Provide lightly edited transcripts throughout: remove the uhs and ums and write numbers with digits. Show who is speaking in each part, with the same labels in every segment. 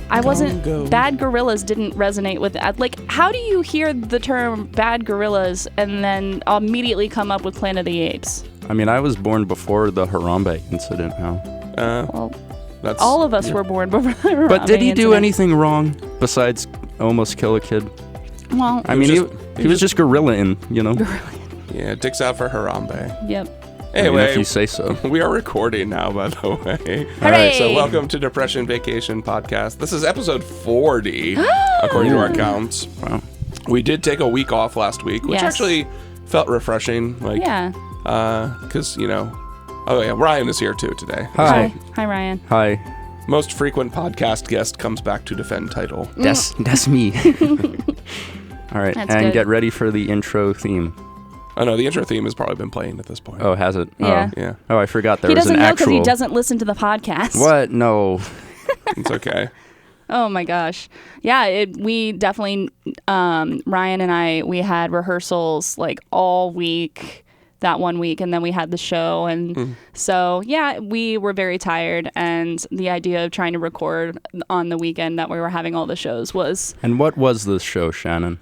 Speaker 1: I wasn't. Bad gorillas didn't resonate with that. Like, how do you hear the term bad gorillas and then immediately come up with Planet of the Apes?
Speaker 2: I mean, I was born before the Harambe incident.
Speaker 1: Well, all of us were born before the Harambe
Speaker 2: But did he do
Speaker 1: incident.
Speaker 2: anything wrong besides almost kill a kid?
Speaker 1: Well,
Speaker 2: I mean, he was just gorilla-ing, you know?
Speaker 3: Yeah, dicks out for Harambe.
Speaker 1: Yep.
Speaker 3: Anyway,
Speaker 2: if you say so.
Speaker 3: We are recording now, by the way.
Speaker 1: All right,
Speaker 3: so welcome to Depression Vacation Podcast. This is episode 40, according to our counts.
Speaker 2: Wow.
Speaker 3: We did take a week off last week, which actually felt refreshing. Like, because, Ryan is here too today.
Speaker 2: Hi.
Speaker 1: Hi, Ryan.
Speaker 2: Hi.
Speaker 3: Most frequent podcast guest comes back to defend title.
Speaker 2: That's me. All right,
Speaker 1: That's
Speaker 2: and
Speaker 1: good.
Speaker 2: get ready for the intro theme.
Speaker 3: Oh, no, the intro theme has probably been playing at this point.
Speaker 2: Oh, has it?
Speaker 1: Yeah.
Speaker 2: Oh,
Speaker 3: Yeah.
Speaker 2: Oh, I forgot there
Speaker 1: He
Speaker 2: was an
Speaker 1: doesn't know
Speaker 2: actual...
Speaker 1: because he doesn't listen to the podcast.
Speaker 2: What? No.
Speaker 3: It's okay.
Speaker 1: Oh my gosh. Yeah, we definitely, Ryan and I, we had rehearsals like all week, that one week, and then we had the show. And so, yeah, we were very tired. And the idea of trying to record on the weekend that we were having all the shows was...
Speaker 2: And what was this show, Shannon?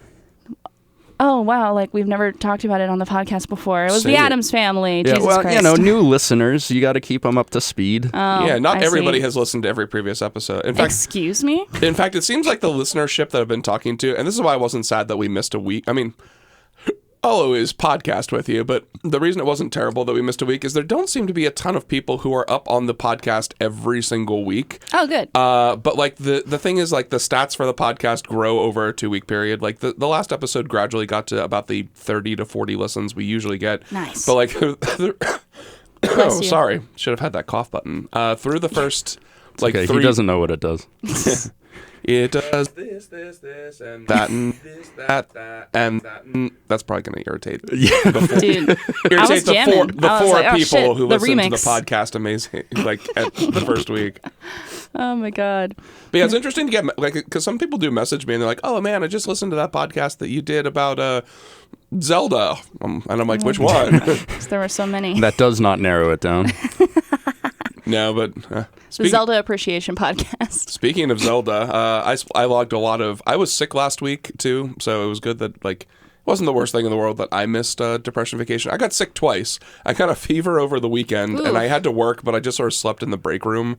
Speaker 1: Oh, wow. Like, we've never talked about it on the podcast before. It was
Speaker 3: Say
Speaker 1: the
Speaker 3: it.
Speaker 1: Addams Family.
Speaker 2: Yeah,
Speaker 1: Jesus
Speaker 2: well,
Speaker 1: Christ.
Speaker 2: new listeners, you got to keep them up to speed.
Speaker 1: Oh,
Speaker 3: Yeah, not
Speaker 1: I
Speaker 3: everybody
Speaker 1: see.
Speaker 3: has listened to every previous episode. In fact,
Speaker 1: Excuse me?
Speaker 3: it seems like the listenership that I've been talking to, and this is why I wasn't sad that we missed a week. I mean, I'll always podcast with you, but the reason it wasn't terrible that we missed a week is there don't seem to be a ton of people who are up on the podcast every single week.
Speaker 1: Oh, good.
Speaker 3: But like the thing is, like, the stats for the podcast grow over a 2-week period. Like the last episode gradually got to about the 30 to 40 listens we usually get.
Speaker 1: Nice.
Speaker 3: But like,
Speaker 1: Bless you.
Speaker 3: sorry, should have had that cough button. Through the first like
Speaker 2: Okay,
Speaker 3: 3.
Speaker 2: he doesn't know what it does.
Speaker 3: It does this, and that, and this, that, and that. And that's probably going to irritate.
Speaker 2: Yeah.
Speaker 1: Dude, I was
Speaker 3: Irritate the
Speaker 1: jamming.
Speaker 3: four
Speaker 1: I was like, oh,
Speaker 3: people
Speaker 1: shit,
Speaker 3: who
Speaker 1: the
Speaker 3: listen to the
Speaker 1: remix.
Speaker 3: podcast amazing, like at the first week.
Speaker 1: Oh, my God.
Speaker 3: But yeah, it's interesting to get, like, because some people do message me and they're like, "Oh man, I just listened to that podcast that you did about Zelda," and I'm like, "Which one?"
Speaker 1: 'Cause there were so many.
Speaker 2: That does not narrow it down.
Speaker 3: No, but
Speaker 1: The Zelda Appreciation Podcast.
Speaker 3: speaking of Zelda, I logged a lot of. I was sick last week too, so it was good that like. It wasn't the worst thing in the world that I missed Depression Vacation. I got sick twice. I got a fever over the weekend, and I had to work, but I just sort of slept in the break room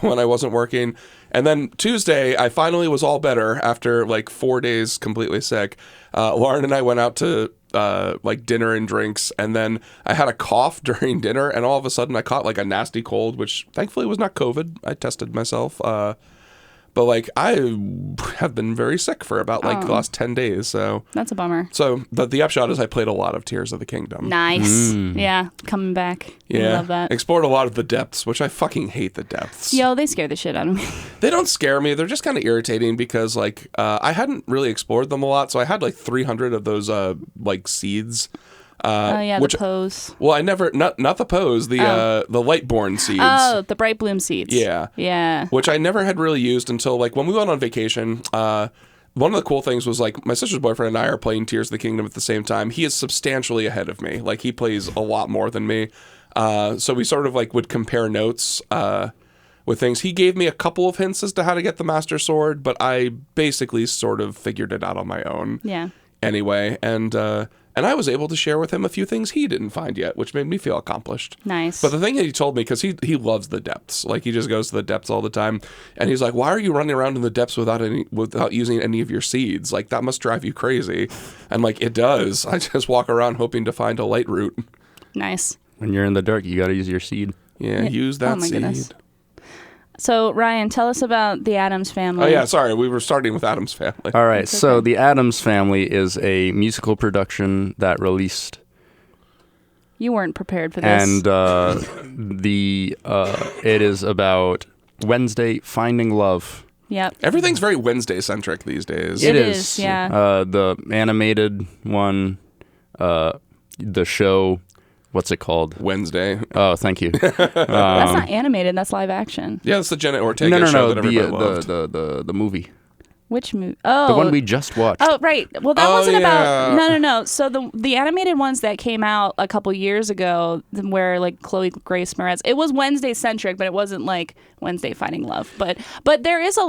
Speaker 3: when I wasn't working. And then Tuesday, I finally was all better after like 4 days completely sick. Lauren and I went out to like dinner and drinks, and then I had a cough during dinner, and all of a sudden I caught like a nasty cold, which thankfully was not COVID. I tested myself. But like I have been very sick for about like the last 10 days. So
Speaker 1: That's a bummer.
Speaker 3: but the upshot is I played a lot of Tears of the Kingdom.
Speaker 1: Nice. Yeah, coming back.
Speaker 3: Yeah.
Speaker 1: I love that.
Speaker 3: Explored a lot of the depths, which I fucking hate the depths.
Speaker 1: Yo, they scare the shit out of me.
Speaker 3: They don't scare me. They're just kind of irritating because like I hadn't really explored them a lot. So I had like 300 of those like seeds.
Speaker 1: Oh, yeah,
Speaker 3: which,
Speaker 1: the pose.
Speaker 3: Well, I never, not the pose, the Lightborn seeds.
Speaker 1: Oh, the bright bloom seeds.
Speaker 3: Yeah.
Speaker 1: Yeah.
Speaker 3: Which I never had really used until like when we went on vacation. One of the cool things was like my sister's boyfriend and I are playing Tears of the Kingdom at the same time. He is substantially ahead of me. Like he plays a lot more than me. So we sort of like would compare notes with things. He gave me a couple of hints as to how to get the Master Sword, but I basically sort of figured it out on my own.
Speaker 1: Yeah.
Speaker 3: Anyway, and I was able to share with him a few things he didn't find yet, which made me feel accomplished.
Speaker 1: Nice.
Speaker 3: But the thing that he told me, because he loves the depths, like he just goes to the depths all the time, and he's like, "Why are you running around in the depths without using any of your seeds? Like that must drive you crazy." And like it does. I just walk around hoping to find a light root.
Speaker 1: Nice.
Speaker 2: When you're in the dark, you got to use your seed.
Speaker 3: Yeah, use that
Speaker 1: Oh, my
Speaker 3: seed.
Speaker 1: goodness. So, Ryan, tell us about the Addams Family.
Speaker 3: Oh yeah, sorry, we were starting with Addams Family.
Speaker 2: All right,
Speaker 1: That's
Speaker 2: so
Speaker 1: okay.
Speaker 2: the Addams Family is a musical production that released,
Speaker 1: You weren't prepared for this.
Speaker 2: and it is about Wednesday finding love.
Speaker 1: Yep.
Speaker 3: Everything's very Wednesday centric these days.
Speaker 1: It is, yeah.
Speaker 2: The animated one, the show. What's it called?
Speaker 3: Wednesday.
Speaker 2: Oh, thank you.
Speaker 1: That's not animated. That's live action.
Speaker 3: Yeah, it's the Jenna Ortega show that everybody loved.
Speaker 2: The movie.
Speaker 1: Which movie? Oh,
Speaker 2: The one we just watched.
Speaker 1: Oh, right. Well, that
Speaker 3: Oh,
Speaker 1: wasn't
Speaker 3: yeah.
Speaker 1: about. No. So the animated ones that came out a couple years ago, where like Chloe Grace Moretz, it was Wednesday centric, but it wasn't like Wednesday Finding Love. But there is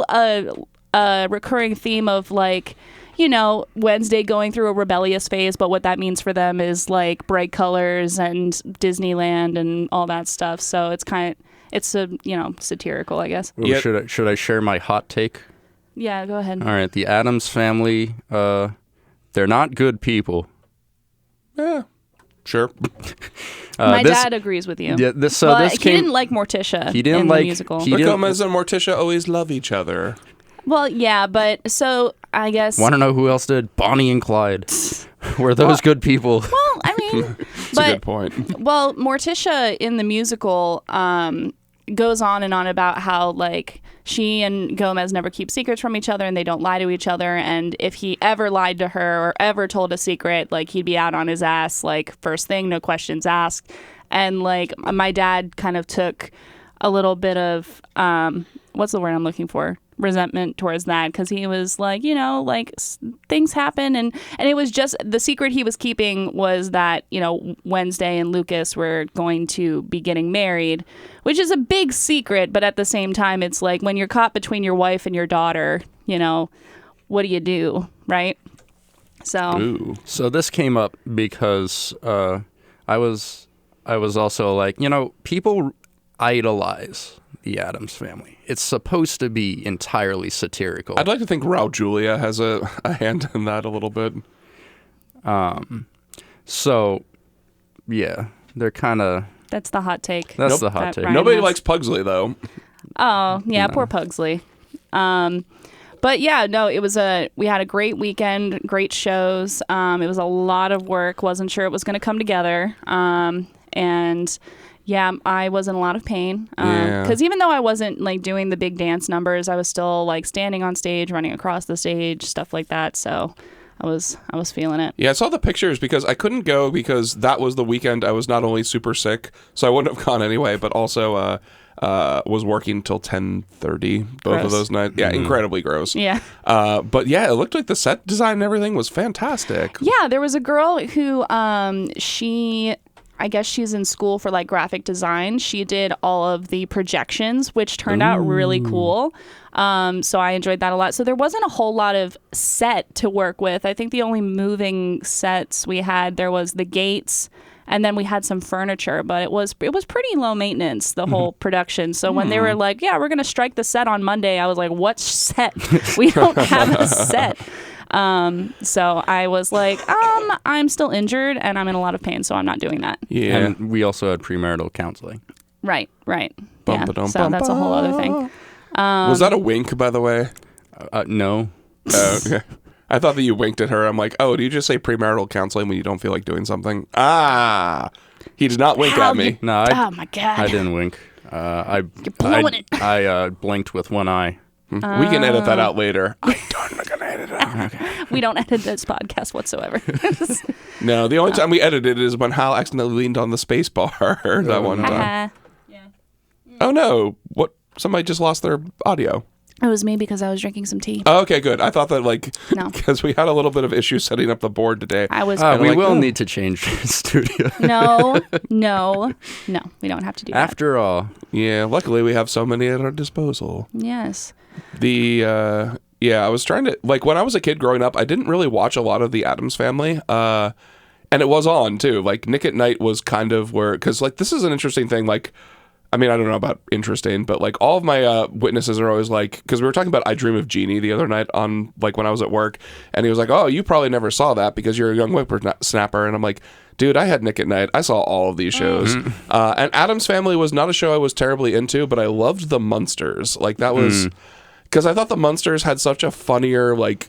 Speaker 1: a recurring theme of like, you know, Wednesday going through a rebellious phase, but what that means for them is like bright colors and Disneyland and all that stuff. So it's a, you know, satirical, I guess.
Speaker 2: Ooh, should I share my hot take?
Speaker 1: Yeah, go ahead.
Speaker 2: All right, the Addams Family, they're not good people.
Speaker 3: Yeah, sure.
Speaker 1: My dad agrees with you.
Speaker 2: Yeah,
Speaker 1: he didn't like Morticia.
Speaker 2: He didn't
Speaker 1: in
Speaker 2: like
Speaker 1: the musical.
Speaker 3: But Gomez and Morticia always love each other.
Speaker 1: Well, yeah, but so I guess.
Speaker 2: Want to know who else did? Bonnie and Clyde. Were those good people?
Speaker 1: Well, I mean,
Speaker 3: That's a good point.
Speaker 1: Well, Morticia in the musical goes on and on about how like she and Gomez never keep secrets from each other and they don't lie to each other. And if he ever lied to her or ever told a secret, like he'd be out on his ass, like first thing, no questions asked. And like my dad kind of took a little bit of what's the word I'm looking for? Resentment towards that, because he was like, you know, like things happen, and it was just the secret he was keeping was that, you know, Wednesday and Lucas were going to be getting married, which is a big secret, but at the same time it's like when you're caught between your wife and your daughter, you know, what do you do, right? So
Speaker 2: this came up because I was also like, you know, people idolize the Addams Family. It's supposed to be entirely satirical.
Speaker 3: I'd like to think Raul Julia has a hand in that a little bit.
Speaker 2: So, yeah, they're kind of...
Speaker 1: That's the hot take.
Speaker 2: That's the hot take.
Speaker 1: Ryan
Speaker 3: Nobody
Speaker 1: has.
Speaker 3: likes Pugsley, though.
Speaker 1: Oh, yeah,
Speaker 2: No.
Speaker 1: poor Pugsley. But yeah, no, we had a great weekend, great shows. It was a lot of work. Wasn't sure it was going to come together. And yeah, I was in a lot of pain. Because even though I wasn't like doing the big dance numbers, I was still like standing on stage, running across the stage, stuff like that. So I was feeling it.
Speaker 3: Yeah, I saw the pictures because I couldn't go because that was the weekend I was not only super sick, so I wouldn't have gone anyway, but also was working till 10:30 both
Speaker 1: Gross.
Speaker 3: of those nights. Yeah, incredibly gross.
Speaker 1: Yeah.
Speaker 3: But yeah, it looked like the set design and everything was fantastic.
Speaker 1: Yeah, there was a girl who I guess she's in school for like graphic design. She did all of the projections, which turned out really cool. So I enjoyed that a lot. So there wasn't a whole lot of set to work with. I think the only moving sets we had, there was the gates, and then we had some furniture, but it was pretty low maintenance, the whole production. So when they were like, yeah, we're going to strike the set on Monday, I was like, what set? We don't have a set. So I was like, I'm still injured and I'm in a lot of pain, so I'm not doing that.
Speaker 3: Yeah.
Speaker 2: And we also had premarital counseling.
Speaker 1: Right. Yeah.
Speaker 3: Bum-ba-dum,
Speaker 1: So that's a whole other thing.
Speaker 3: Was that a wink, by the way?
Speaker 2: No.
Speaker 3: Oh, okay. I thought that you winked at her. I'm like, oh, do you just say premarital counseling when you don't feel like doing something? He did not wink at me.
Speaker 2: No,
Speaker 1: Oh my God.
Speaker 2: I didn't wink. You're
Speaker 1: blowing it.
Speaker 2: I blinked with one eye.
Speaker 3: We can edit that out later. I don't gonna edit it out.
Speaker 1: We don't edit this podcast whatsoever.
Speaker 3: No, the only time we edited it is when Hal accidentally leaned on the space bar that one time. Oh no! What? Somebody just lost their audio.
Speaker 1: It was me because I was drinking some tea.
Speaker 3: Oh, okay, good. I thought that
Speaker 1: No.
Speaker 3: because we had a little bit of issue setting up the board today.
Speaker 1: I was.
Speaker 2: We
Speaker 3: like,
Speaker 2: will
Speaker 3: no.
Speaker 2: need to change the studio.
Speaker 1: No, we don't have to do that.
Speaker 2: After all.
Speaker 3: Yeah, luckily we have so many at our disposal.
Speaker 1: Yes.
Speaker 3: I was trying to, like, when I was a kid growing up, I didn't really watch a lot of the Addams Family, and it was on too. Like Nick at Night was kind of where, because like this is an interesting thing. Like, I mean, I don't know about interesting, but like all of my witnesses are always like, because we were talking about I Dream of Jeannie the other night on like when I was at work, and he was like, oh, you probably never saw that because you're a young whippersnapper, and I'm like, dude, I had Nick at Night. I saw all of these shows. And Addams Family was not a show I was terribly into, but I loved the Munsters. Like that was, because I thought the Munsters had such a funnier like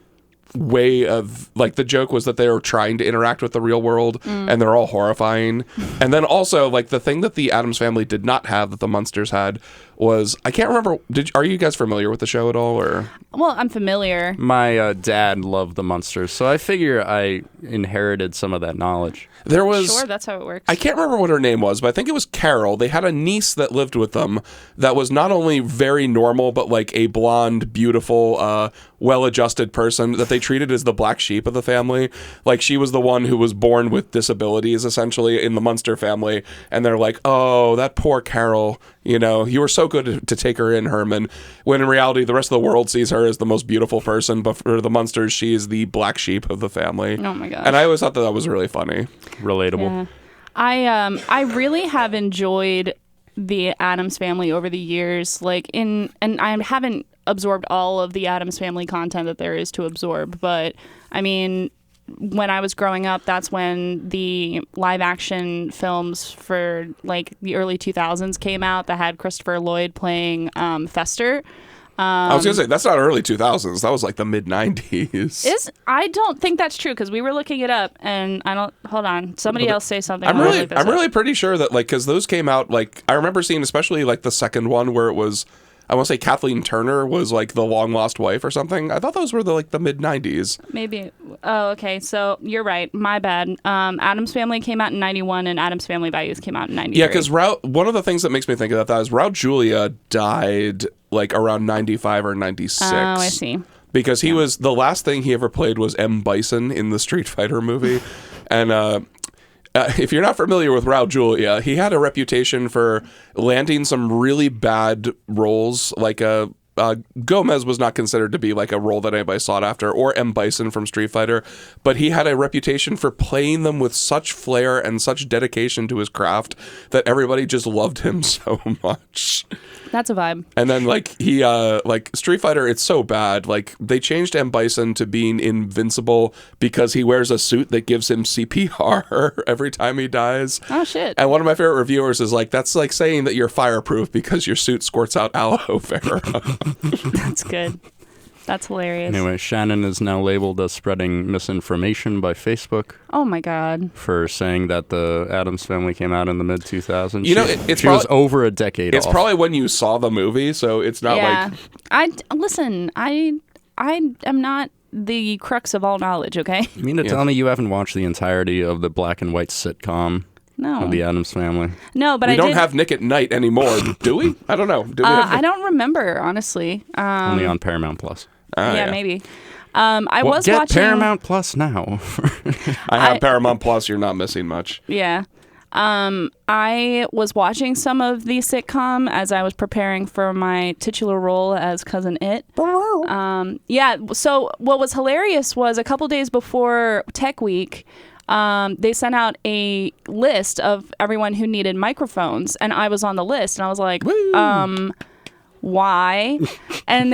Speaker 3: way of, like, the joke was that they were trying to interact with the real world and they're all horrifying. And then also like the thing that the Addams Family did not have that the Munsters had was, I can't remember. Are you guys familiar with the show at all, or?
Speaker 1: Well, I'm familiar.
Speaker 2: My dad loved the Munsters, so I figure I inherited some of that knowledge.
Speaker 3: There was,
Speaker 1: Sure, that's how it works.
Speaker 3: I can't remember what her name was, but I think it was Carol. They had a niece that lived with them that was not only very normal, but like a blonde, beautiful, well-adjusted person that they treated as the black sheep of the family. Like, she was the one who was born with disabilities, essentially, in the Munster family. And they're like, oh, that poor Carol, you know, you were so good to take her in, Herman. When in reality, the rest of the world sees her as the most beautiful person, but for the Munsters, she is the black sheep of the family.
Speaker 1: Oh my gosh.
Speaker 3: And I always thought that was really funny.
Speaker 2: Relatable.
Speaker 1: Yeah. I really have enjoyed the Addams Family over the years. And I haven't absorbed all of the Addams Family content that there is to absorb, but I mean, when I was growing up, that's when the live action films for like the early 2000s came out that had Christopher Lloyd playing Fester.
Speaker 3: I was going to say, that's not early 2000s. That was like the mid-90s.
Speaker 1: I don't think that's true, because we were looking it up, and I don't... Hold on. Somebody else say something.
Speaker 3: I'm really pretty sure that, like, because those came out, like, I remember seeing especially, like, the second one where it was, I want to say Kathleen Turner was, like, the long-lost wife or something. I thought those were, the mid-90s.
Speaker 1: Maybe. Oh, okay. So you're right. My bad. Addams Family came out in 91, and Addams Family Values came out in 93.
Speaker 3: Yeah, because one of the things that makes me think of that is Raul Julia died, like, around 95 or 96.
Speaker 1: Oh, I see.
Speaker 3: Because he was, the last thing he ever played was M. Bison in the Street Fighter movie. And, if you're not familiar with Raul Julia, he had a reputation for landing some really bad roles. Like Gomez was not considered to be like a role that anybody sought after, or M. Bison from Street Fighter, but he had a reputation for playing them with such flair and such dedication to his craft that everybody just loved him so much.
Speaker 1: That's a vibe.
Speaker 3: And then, like, he, like, Street Fighter, it's so bad. Like, they changed M. Bison to being invincible because he wears a suit that gives him CPR every time he dies.
Speaker 1: Oh, shit.
Speaker 3: And one of my favorite reviewers is like, that's like saying that you're fireproof because your suit squirts out aloe vera.
Speaker 1: That's good. That's hilarious.
Speaker 2: Anyway, Shannon is now labeled as spreading misinformation by Facebook.
Speaker 1: Oh my God.
Speaker 2: For saying that the Addams Family came out in the mid 2000s.
Speaker 3: You know,
Speaker 2: she was over a decade
Speaker 3: It's
Speaker 2: off.
Speaker 3: probably when you saw the movie, so it's not like...
Speaker 1: Listen, I am not the crux of all knowledge, okay?
Speaker 2: You mean to tell me you haven't watched the entirety of the black and white sitcom of the Addams Family?
Speaker 1: No, but
Speaker 3: we don't have Nick at Night anymore, do we? I don't know. Do we
Speaker 1: I don't remember, honestly.
Speaker 2: Only on Paramount Plus.
Speaker 1: Yeah, maybe. I was
Speaker 2: get
Speaker 1: watching
Speaker 2: Paramount Plus now.
Speaker 3: I have Paramount Plus. You're not missing much.
Speaker 1: Yeah. I was watching some of the sitcom as I was preparing for my titular role as Cousin It. Yeah. So what was hilarious was a couple days before Tech Week, they sent out a list of everyone who needed microphones, and I was on the list, and I was like, why? And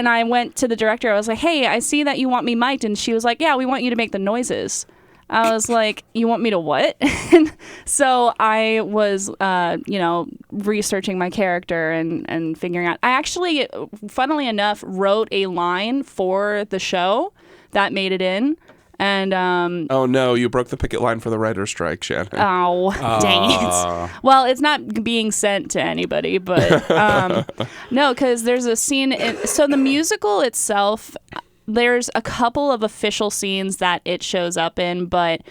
Speaker 1: I went to the director. I was like, hey, I see that you want me mic'd. And she was like, yeah, we want you to make the noises. I was like, you want me to what? So I was, researching my character and figuring out. I actually, funnily enough, wrote a line for the show that made it in. And
Speaker 3: oh no, you broke the picket line for the writer's strike, Shannon.
Speaker 1: Oh, dang it. Well, it's not being sent to anybody, but no, because there's a scene. So the musical itself, there's a couple of official scenes that it shows up in, but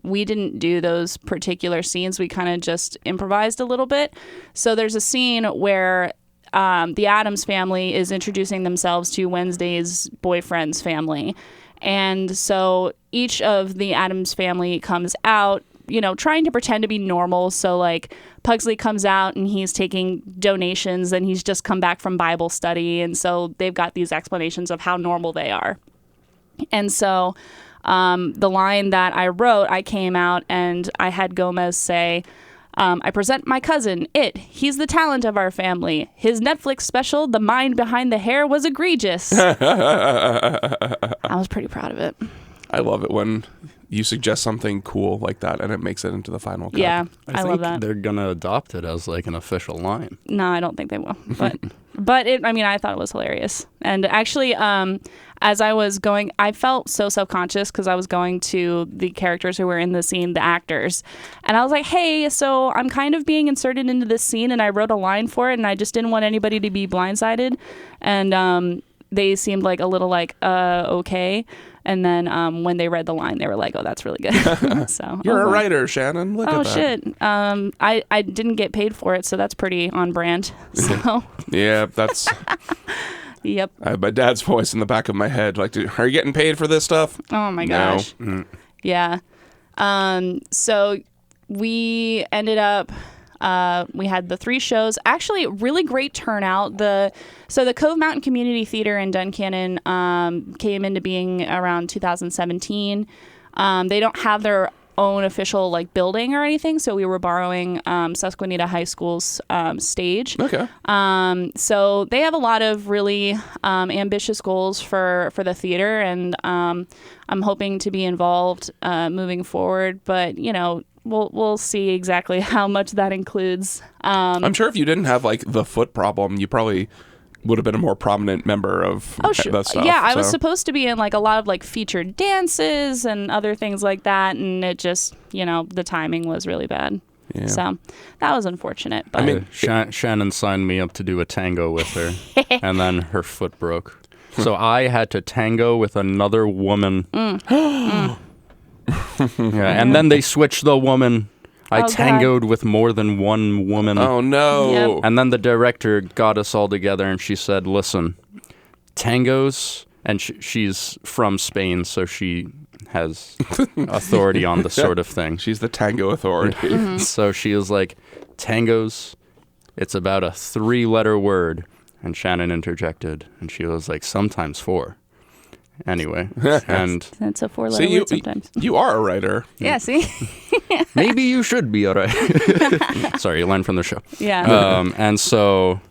Speaker 1: we didn't do those particular scenes. We kind of just improvised a little bit. So there's a scene where the Addams Family is introducing themselves to Wednesday's boyfriend's family. And so each of the Addams Family comes out, trying to pretend to be normal. So like Pugsley comes out and he's taking donations and he's just come back from Bible study. And so they've got these explanations of how normal they are. And so the line that I wrote, I came out and I had Gomez say, I present my cousin, It. He's the talent of our family. His Netflix special, The Mind Behind the Hair, was egregious. I was pretty proud of it.
Speaker 3: I love it when you suggest something cool like that and it makes it into the final cut.
Speaker 1: Yeah, I love
Speaker 2: think
Speaker 1: that.
Speaker 2: They're going to adopt it as like an official line.
Speaker 1: No, I don't think they will. But But I thought it was hilarious. And actually, as I was going, I felt so self-conscious because I was going to the characters who were in the scene, the actors. And I was like, hey, so I'm kind of being inserted into this scene and I wrote a line for it and I just didn't want anybody to be blindsided. And they seemed like a little like, okay. And then when they read the line, they were like, oh, that's really good. So
Speaker 3: You're a writer, Shannon. Look at that.
Speaker 1: Shit. I didn't get paid for it, so that's pretty on brand. So
Speaker 3: Yeah, that's...
Speaker 1: Yep.
Speaker 3: I have my dad's voice in the back of my head. Like, are you getting paid for this stuff?
Speaker 1: Oh my gosh. No. Yeah. So we ended up, we had the 3 shows. Actually, really great turnout. So the Cove Mountain Community Theater in Duncannon came into being around 2017. They don't have their own official like building or anything, so we were borrowing Susquehanna High School's stage.
Speaker 3: Okay.
Speaker 1: So they have a lot of really ambitious goals for the theater, and I'm hoping to be involved moving forward. But we'll see exactly how much that includes.
Speaker 3: I'm sure if you didn't have like the foot problem, you probably would have been a more prominent member of that stuff.
Speaker 1: Yeah, I was supposed to be in like a lot of like featured dances and other things like that, and it just, the timing was really bad. Yeah. So that was unfortunate. But
Speaker 2: Shannon signed me up to do a tango with her, and then her foot broke. So I had to tango with another woman. Yeah, and then they switched the woman. I tangoed with more than one woman.
Speaker 3: Oh, no.
Speaker 1: Yep.
Speaker 2: And then the director got us all together and she said, listen, tangos, and she's from Spain, so she has authority on this sort of thing.
Speaker 3: She's the tango authority.
Speaker 1: Mm-hmm.
Speaker 2: So she was like, tangos, it's about a 3-letter word. And Shannon interjected, and she was like, sometimes 4. Anyway, and
Speaker 1: that's a 4-letter word sometimes.
Speaker 3: You are a writer.
Speaker 1: Yeah, see?
Speaker 2: Maybe you should be a writer. Sorry, you learned from the show.
Speaker 1: Yeah.
Speaker 2: And so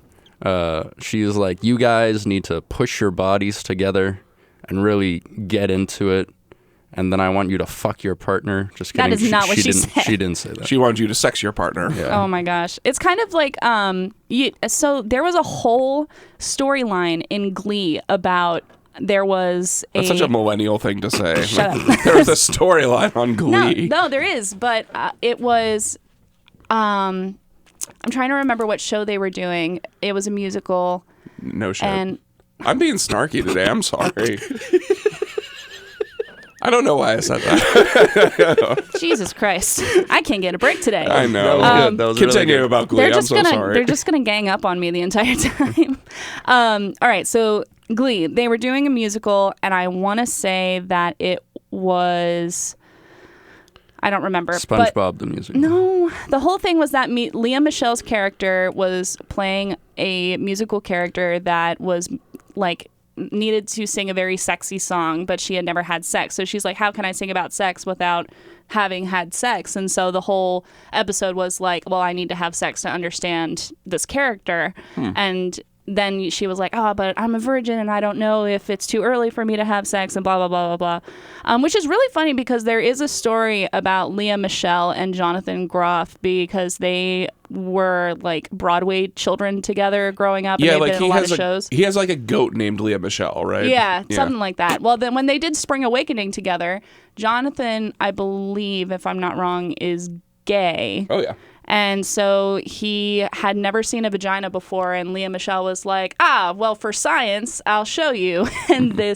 Speaker 2: she's like, you guys need to push your bodies together and really get into it. And then I want you to fuck your partner. Just kidding.
Speaker 1: That is not what she said.
Speaker 2: She didn't say that.
Speaker 3: She wanted you to sex your partner.
Speaker 2: Yeah.
Speaker 1: Oh my gosh. It's kind of like, so there was a whole storyline in Glee about there was
Speaker 3: That's such a millennial thing to say.
Speaker 1: Shut up.
Speaker 3: There was a storyline on Glee.
Speaker 1: No, there is, but it was. I'm trying to remember what show they were doing. It was a musical.
Speaker 3: No shit.
Speaker 1: And
Speaker 3: I'm being snarky today. I'm sorry. I don't know why I said that.
Speaker 1: Jesus Christ, I can't get a break today.
Speaker 3: I know.
Speaker 2: That was
Speaker 3: Continue
Speaker 2: really good.
Speaker 3: about Glee. I'm so sorry.
Speaker 1: They're just gonna gang up on me the entire time. All right, so Glee, they were doing a musical, and I want to say that it was, I don't remember.
Speaker 2: SpongeBob the musical.
Speaker 1: No, the whole thing was that Leah Michelle's character was playing a musical character that was like needed to sing a very sexy song, but she had never had sex. So she's like, how can I sing about sex without having had sex? And so the whole episode was like, well, I need to have sex to understand this character. And then she was like, oh, but I'm a virgin and I don't know if it's too early for me to have sex and blah, blah, blah, blah, blah. Which is really funny because there is a story about Leah Michelle and Jonathan Groff because they were like Broadway children together growing up. And they've been in a lot of shows.
Speaker 3: He has like a goat named Leah Michelle, right?
Speaker 1: Yeah, something like that. Well, then when they did Spring Awakening together, Jonathan, I believe, if I'm not wrong, is gay.
Speaker 3: Oh, yeah.
Speaker 1: And so he had never seen a vagina before, and Leah Michelle was like, well, for science, I'll show you. And they're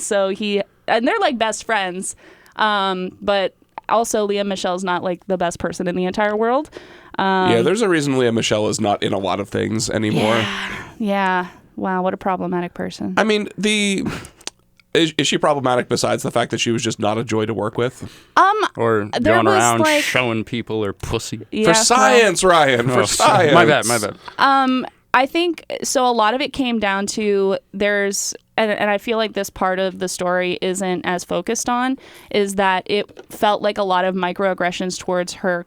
Speaker 1: like best friends. But also Leah Michelle's not like the best person in the entire world.
Speaker 3: Yeah, there's a reason Leah Michelle is not in a lot of things anymore.
Speaker 1: Yeah. Wow, what a problematic person.
Speaker 3: I mean, is she problematic besides the fact that she was just not a joy to work with?
Speaker 2: Or going around showing people her pussy.
Speaker 1: Yeah,
Speaker 3: for science, Ryan. For science.
Speaker 2: My bad.
Speaker 1: I think so. A lot of it came down to and I feel like this part of the story isn't as focused on, is that it felt like a lot of microaggressions towards her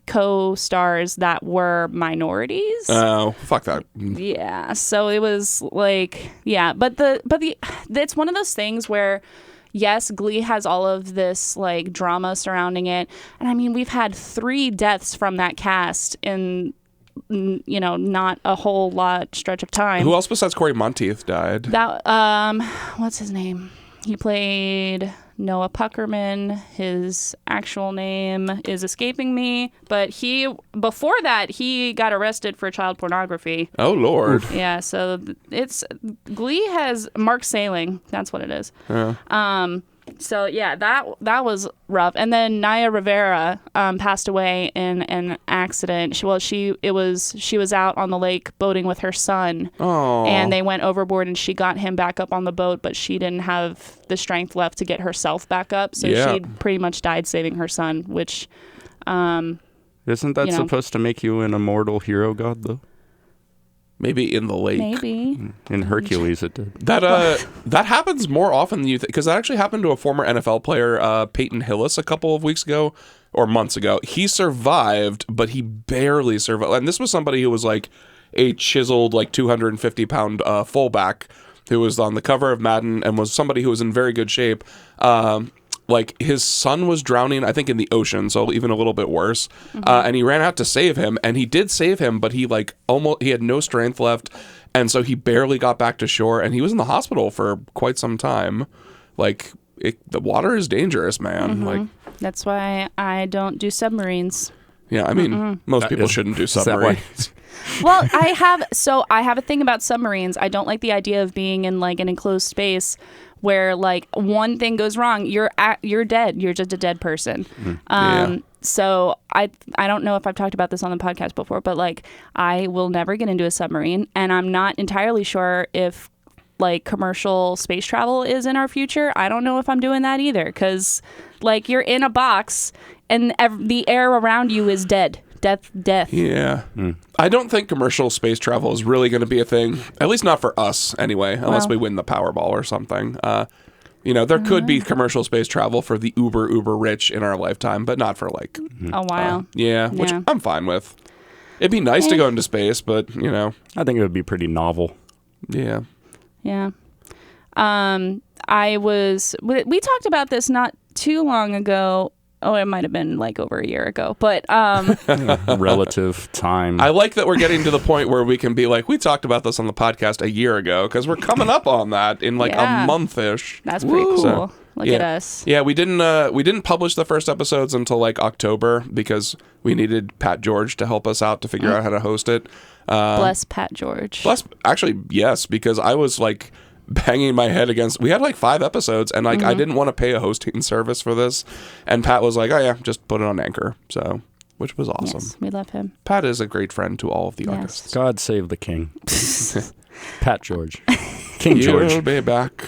Speaker 1: co-stars that were minorities.
Speaker 3: Oh, fuck that.
Speaker 1: Yeah. So it was like, yeah, but it's one of those things where, yes, Glee has all of this like drama surrounding it. And I mean, we've had 3 deaths from that cast in not a whole lot stretch of time.
Speaker 3: Who else besides Corey Monteith died?
Speaker 1: That what's his name? He played Noah Puckerman. His actual name is escaping me, but before that he got arrested for child pornography.
Speaker 3: Oh Lord.
Speaker 1: Yeah, so it's Glee has Mark Saling. That's what it is.
Speaker 3: Yeah.
Speaker 1: So yeah, that was rough. And then Naya Rivera passed away in an accident. She was out on the lake boating with her son, and they went overboard, and she got him back up on the boat, but she didn't have the strength left to get herself back up, so she pretty much died saving her son. Which
Speaker 2: isn't that supposed to make you an immortal hero god though?
Speaker 3: Maybe in the lake.
Speaker 1: Maybe.
Speaker 2: In Hercules it did.
Speaker 3: That happens more often than you think, because that actually happened to a former NFL player, Peyton Hillis, a couple of weeks ago or months ago. He survived, but he barely survived. And this was somebody who was like a chiseled, like 250-pound fullback who was on the cover of Madden and was somebody who was in very good shape. Like his son was drowning, I think, in the ocean, so even a little bit worse. And he ran out to save him, and he did save him, but he had no strength left, and so he barely got back to shore, and he was in the hospital for quite some time. Like the water is dangerous, man. Like
Speaker 1: that's why I don't do submarines.
Speaker 3: Yeah, I mean, most people shouldn't do submarines.
Speaker 1: Well, I have a thing about submarines. I don't like the idea of being in like an enclosed space where like one thing goes wrong, you're dead. You're just a dead person. So I don't know if I've talked about this on the podcast before, but like I will never get into a submarine, and I'm not entirely sure if like commercial space travel is in our future. I don't know if I'm doing that either, because like you're in a box and the air around you is dead. Death.
Speaker 3: Yeah. I don't think commercial space travel is really going to be a thing, at least not for us anyway, unless we win the Powerball or something. There could be commercial space travel for the uber rich in our lifetime, but not for like
Speaker 1: a while.
Speaker 3: Which I'm fine with. It'd be nice to go into space, but
Speaker 2: I think it would be pretty novel.
Speaker 3: Yeah.
Speaker 1: Yeah. We talked about this not too long ago. Oh, it might have been like over a year ago, but
Speaker 2: relative time.
Speaker 3: I like that we're getting to the point where we can be like, we talked about this on the podcast a year ago, because we're coming up on that in like a month-ish.
Speaker 1: That's pretty cool. So, Look at us.
Speaker 3: Yeah, we didn't publish the first episodes until like October because we needed Pat George to help us out to figure out how to host it.
Speaker 1: Bless Pat George.
Speaker 3: Actually, yes, because I was like banging my head against. We had like 5 episodes, and like I didn't want to pay a hosting service for this, and Pat was like, "Oh yeah, just put it on Anchor." So, which was awesome.
Speaker 1: Yes, we love him.
Speaker 3: Pat is a great friend to all of the artists.
Speaker 2: God save the king. Pat George, King George.
Speaker 3: You'll be back.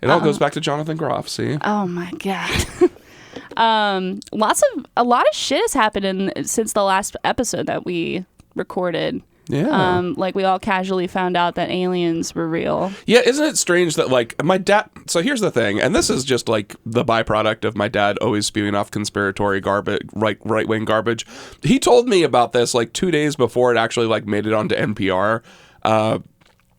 Speaker 3: It all goes back to Jonathan Groff. See?
Speaker 1: Oh my god. A lot of shit has happened since the last episode that we recorded.
Speaker 3: Yeah.
Speaker 1: Like we all casually found out that aliens were real.
Speaker 3: Yeah, isn't it strange that like my dad, so here's the thing, and this is just like the byproduct of my dad always spewing off conspiratory garbage, right-wing garbage. He told me about this like 2 days before it actually like made it onto NPR.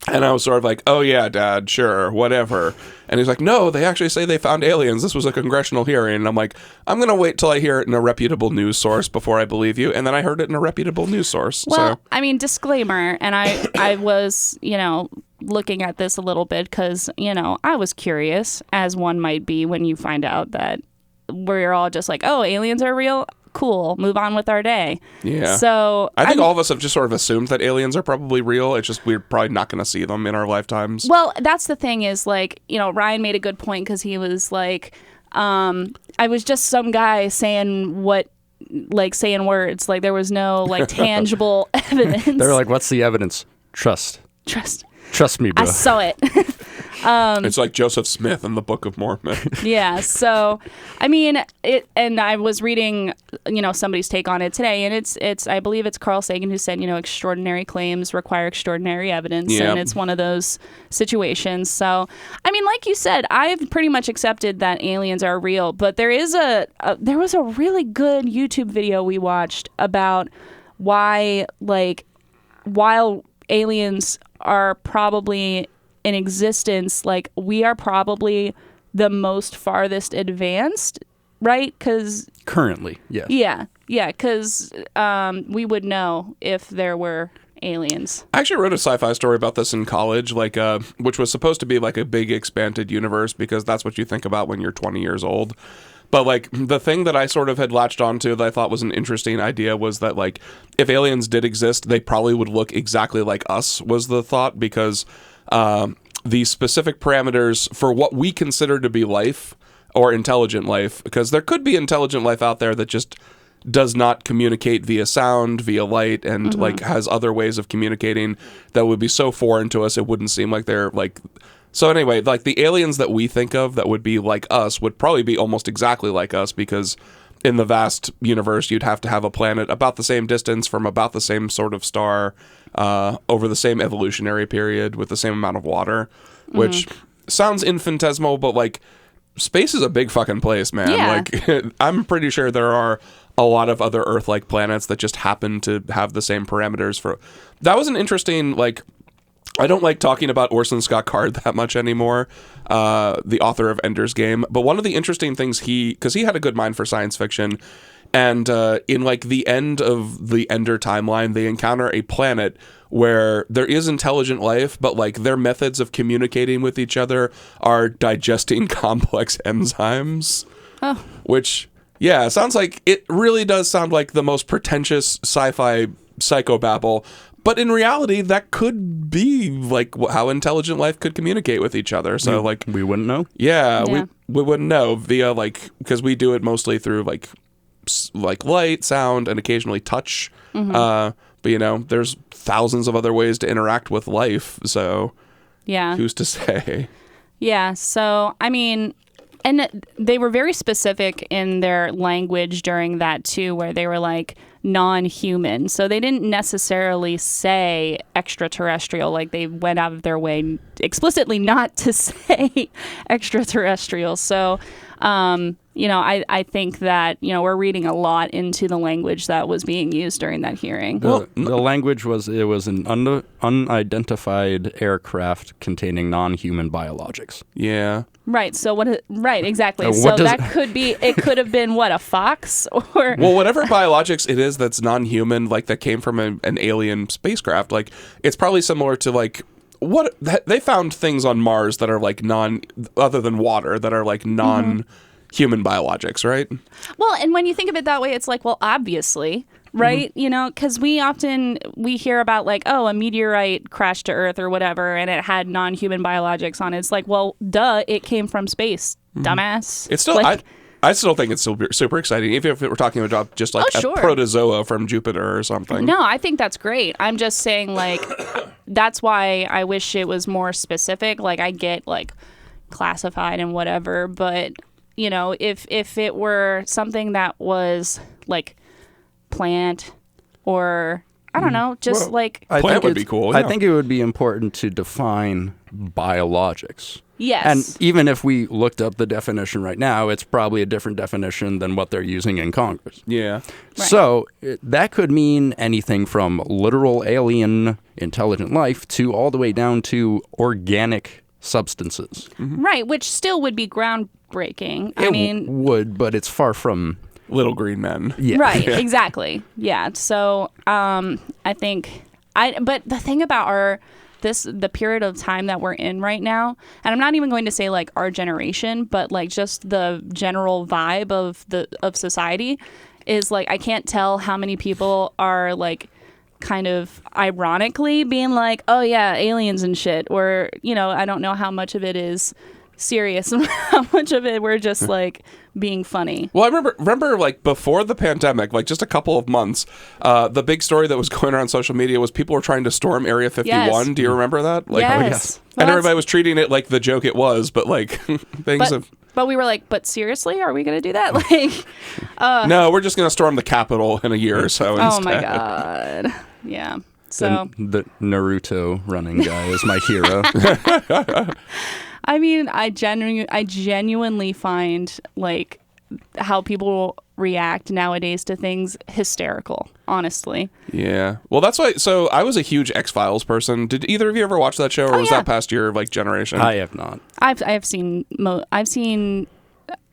Speaker 3: And I was sort of like, oh yeah, Dad, sure, whatever. And he's like, no, they actually say they found aliens. This was a congressional hearing. And I'm like, I'm going to wait till I hear it in a reputable news source before I believe you. And then I heard it in a reputable news source.
Speaker 1: Well, I mean, disclaimer, and I was, looking at this a little bit because, I was curious, as one might be when you find out that we're all just like, oh, aliens are real? Cool, move on with our day.
Speaker 3: Yeah.
Speaker 1: So
Speaker 3: I think all of us have just sort of assumed that aliens are probably real. It's just we're probably not going to see them in our lifetimes.
Speaker 1: Well, that's the thing is like, Ryan made a good point because he was like, I was just some guy saying saying words. Like there was no like tangible evidence.
Speaker 2: They're like, what's the evidence? Trust me, bro.
Speaker 1: I saw it.
Speaker 3: It's like Joseph Smith in the Book of Mormon.
Speaker 1: Yeah. So, I mean, and I was reading, somebody's take on it today, and it's I believe it's Carl Sagan who said, extraordinary claims require extraordinary evidence, and it's one of those situations. So, I mean, like you said, I've pretty much accepted that aliens are real, but there was a really good YouTube video we watched about why, like, while aliens are probably in existence, like we are probably the most farthest advanced right? Because
Speaker 2: Currently, yes.
Speaker 1: yeah, because we would know if there were aliens.
Speaker 3: I actually wrote a sci-fi story about this in college, like which was supposed to be like a big expanded universe because that's what you think about when you're 20 years old. But like the thing that I sort of had latched onto that I thought was an interesting idea was that like if aliens did exist, they probably would look exactly like us, was the thought, because the specific parameters for what we consider to be life or intelligent life, because there could be intelligent life out there that just does not communicate via sound, via light, and like has other ways of communicating that would be so foreign to us it wouldn't seem like they're like. So anyway, like the aliens that we think of that would be like us would probably be almost exactly like us, because in the vast universe you'd have to have a planet about the same distance from about the same sort of star over the same evolutionary period with the same amount of water, which sounds infinitesimal, but like space is a big fucking place, man.
Speaker 1: Yeah.
Speaker 3: Like I'm pretty sure there are a lot of other Earth-like planets that just happen to have the same parameters for. That was an interesting, like, I don't like talking about Orson Scott Card that much anymore, the author of Ender's Game. But one of the interesting things because he had a good mind for science fiction, and in like the end of the Ender timeline, they encounter a planet where there is intelligent life, but like their methods of communicating with each other are digesting complex enzymes.
Speaker 1: Oh.
Speaker 3: Which, yeah, sounds like, it really does sound like the most pretentious sci-fi psychobabble. But in reality, that could be like how intelligent life could communicate with each other. So like
Speaker 2: We wouldn't know?
Speaker 3: yeah. we wouldn't know via like, because we do it mostly through like light, sound, and occasionally touch. But you know, there's thousands of other ways to interact with life. So
Speaker 1: Yeah.
Speaker 3: who's to say?
Speaker 1: Yeah. So, I mean, and they were very specific in their language during that too, where they were like non-human. So they didn't necessarily say extraterrestrial. Like they went out of their way explicitly not to say extraterrestrial. So, you know, I think that, you know, we're reading a lot into the language that was being used during that hearing.
Speaker 2: The language was, it was an unidentified aircraft containing non-human biologics.
Speaker 3: Yeah.
Speaker 1: Right. So right, exactly.
Speaker 2: What
Speaker 1: So
Speaker 2: does-
Speaker 1: that could be, it could have been what, a fox or
Speaker 3: Well, whatever biologics it is that's non-human, like that came from an alien spacecraft, like it's probably similar to like what they found things on Mars that are like other than water, that are like non-human biologics, right?
Speaker 1: Well, and when you think of it that way, it's like, well, obviously, right? You know, because we hear about like, oh, a meteorite crashed to Earth or whatever, and it had non-human biologics on it. It's like, well, duh, it came from space, dumbass.
Speaker 3: It's still,
Speaker 1: like,
Speaker 3: I still think it's super, super exciting, even if we're talking about just like
Speaker 1: Oh, sure.
Speaker 3: a protozoa from Jupiter or something.
Speaker 1: No, I think that's great. I'm just saying, like, that's why I wish it was more specific. Like, I get like classified and whatever, but you know, if it were something that was like plant or I don't know, just like
Speaker 3: Plant would be cool,
Speaker 2: I
Speaker 3: yeah.
Speaker 2: think it would be important to define biologics.
Speaker 1: yes,
Speaker 2: And even if we looked up the definition right now, it's probably a different definition than what they're using in Congress.
Speaker 3: Yeah.
Speaker 1: Right.
Speaker 2: So that could mean anything from literal alien intelligent life to all the way down to organic substances.
Speaker 1: right, which still would be groundbreaking. I
Speaker 2: It
Speaker 1: mean,
Speaker 2: would, but it's far from.
Speaker 3: Little green men.
Speaker 2: Yeah.
Speaker 1: right, exactly. Yeah. So I think but the thing about the period of time that we're in right now, and I'm not even going to say like our generation, but like just the general vibe of society is like, I can't tell how many people are like kind of ironically being like, oh yeah, aliens and shit, or you know, I don't know how much of it is serious and how much of it we're just like being funny.
Speaker 3: Well, I remember like before the pandemic, like just a couple of months, the big story that was going around social media was people were trying to storm Area 51.
Speaker 1: Yes.
Speaker 3: Do you remember that? Like,
Speaker 1: Yes. Well,
Speaker 3: and
Speaker 1: that's-
Speaker 3: everybody was treating it like the joke it was, but like things have.
Speaker 1: But we were like, but seriously, are we going to do that? Like,
Speaker 3: No, we're just going to storm the Capitol in a year or so
Speaker 1: oh
Speaker 3: instead.
Speaker 1: my God. Yeah. So,
Speaker 2: The Naruto running guy is my hero.
Speaker 1: I mean, I genuinely find like how people react nowadays to things hysterical, honestly.
Speaker 3: Yeah. Well, that's why. So I was a huge X-Files person. Did either of you ever watch that show, or was
Speaker 1: yeah.
Speaker 3: that past your like generation?
Speaker 2: I have not.
Speaker 1: I've seen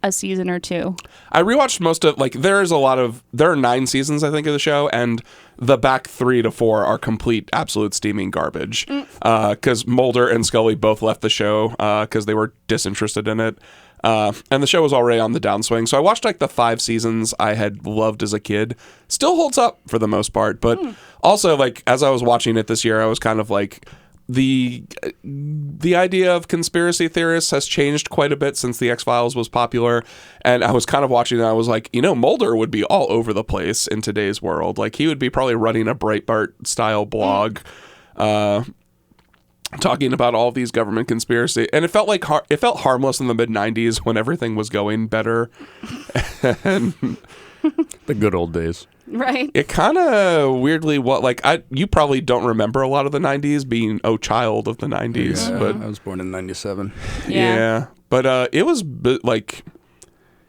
Speaker 1: a season or two.
Speaker 3: I rewatched most of, like, there are 9 seasons, I think, of the show, and the back 3 to 4 are complete, absolute steaming garbage. Because Mulder and Scully both left the show because they were disinterested in it. And the show was already on the downswing. So I watched, like, the 5 seasons I had loved as a kid. Still holds up for the most part. But also, like, as I was watching it this year, I was kind of like, the idea of conspiracy theorists has changed quite a bit since the X-Files was popular, and I was kind of watching it, and I was like, Mulder would be all over the place in today's world. Like, he would be probably running a Breitbart style blog talking about all these government conspiracy, and it felt harmless in the mid-90s when everything was going better. And
Speaker 2: the good old days.
Speaker 1: Right.
Speaker 3: It kind of weirdly you probably don't remember a lot of the 90s, being a child of the 90s.
Speaker 2: Yeah,
Speaker 3: but
Speaker 2: I was born in 97.
Speaker 3: Yeah. But it was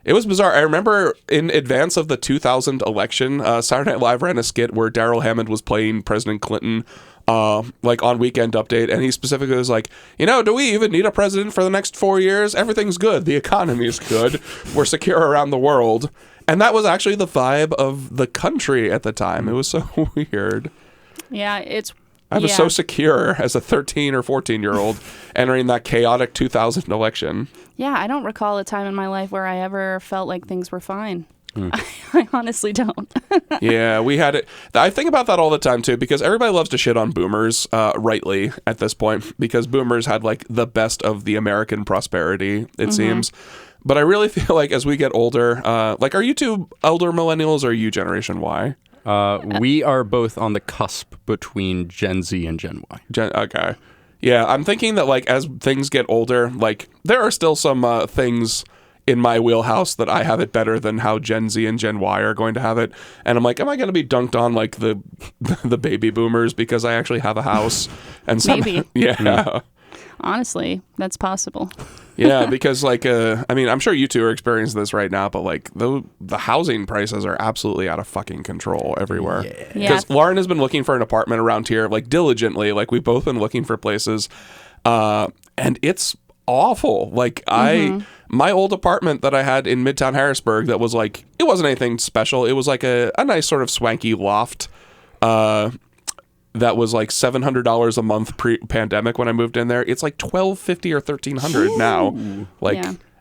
Speaker 3: it was bizarre. I remember in advance of the 2000 election, Saturday Night Live ran a skit where Daryl Hammond was playing President Clinton on Weekend Update, and he specifically was like, do we even need a president for the next 4 years? Everything's good. The economy is good. We're secure around the world. And that was actually the vibe of the country at the time. It was so weird.
Speaker 1: Yeah,
Speaker 3: I was so secure as a 13 or 14-year-old entering that chaotic 2000 election.
Speaker 1: Yeah, I don't recall a time in my life where I ever felt like things were fine. I honestly don't.
Speaker 3: Yeah, we had it. I think about that all the time, too, because everybody loves to shit on boomers, rightly, at this point, because boomers had, like, the best of the American prosperity, it seems. But I really feel like as we get older, are you two elder millennials or are you Generation Y?
Speaker 2: We are both on the cusp between Gen Z and Gen Y.
Speaker 3: Okay. Yeah, I'm thinking that, like, as things get older, like, there are still some things in my wheelhouse that I have it better than how Gen Z and Gen Y are going to have it. And I'm like, am I going to be dunked on like the baby boomers because I actually have a house? And
Speaker 1: Maybe.
Speaker 3: Yeah.
Speaker 1: Honestly, that's possible.
Speaker 3: Yeah, because I'm sure you two are experiencing this right now, but like the housing prices are absolutely out of fucking control everywhere. Because Lauren has been looking for an apartment around here, like diligently, like we've both been looking for places, and it's awful. Like my old apartment that I had in Midtown Harrisburg, that was like, it wasn't anything special. It was like a nice sort of swanky loft, that was like $700 a month pre-pandemic when I moved in there. It's like $1,250 or $1,300 now. Like,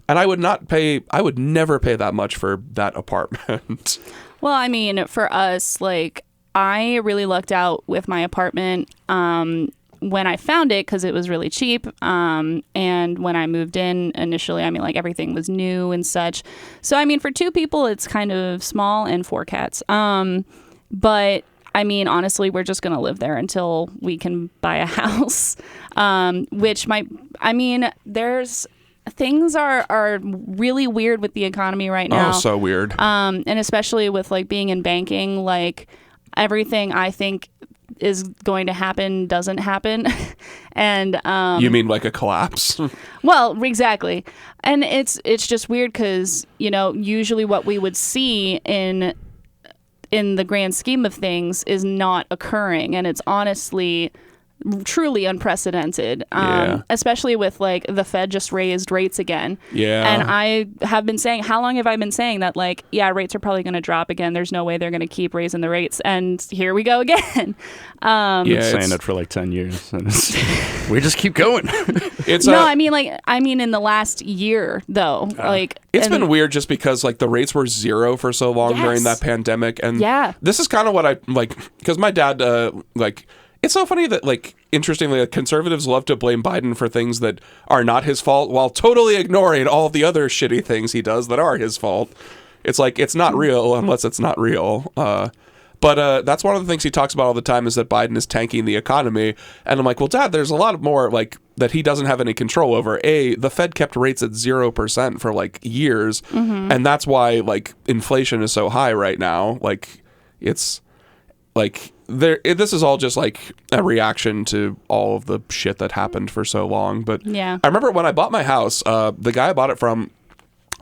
Speaker 3: and I would never pay that much for that apartment.
Speaker 1: Well, I mean, for us, like, I really lucked out with my apartment when I found it because it was really cheap. And when I moved in initially, I mean, like, everything was new and such. So, I mean, for 2 people, it's kind of small, and 4 cats. But I mean, honestly, we're just going to live there until we can buy a house, there's things are really weird with the economy right now.
Speaker 3: Oh, so weird.
Speaker 1: And especially with like being in banking, like everything I think is going to happen doesn't happen. And
Speaker 3: you mean like a collapse?
Speaker 1: Well, exactly. And it's just weird because, usually what we would see in the grand scheme of things is not occurring, and it's honestly truly unprecedented, especially with like the Fed just raised rates again. And I have been saying, how long have I been saying that, like, rates are probably going to drop again, there's no way they're going to keep raising the rates, and here we go again.
Speaker 2: Been saying it for like 10 years and we just keep going.
Speaker 1: I mean in the last year though,
Speaker 3: it's been weird just because like the rates were 0 for so long during that pandemic, and this is kind of what I like, because my dad it's so funny that, like, interestingly, conservatives love to blame Biden for things that are not his fault while totally ignoring all the other shitty things he does that are his fault. It's like, it's not real unless it's not real. But that's one of the things he talks about all the time, is that Biden is tanking the economy. And I'm like, well, Dad, there's a lot more, like, that he doesn't have any control over. The Fed kept rates at 0% for, like, years. And that's why, like, inflation is so high right now. Like, it's, like... this is all just like a reaction to all of the shit that happened for so long. But I remember when I bought my house, the guy I bought it from,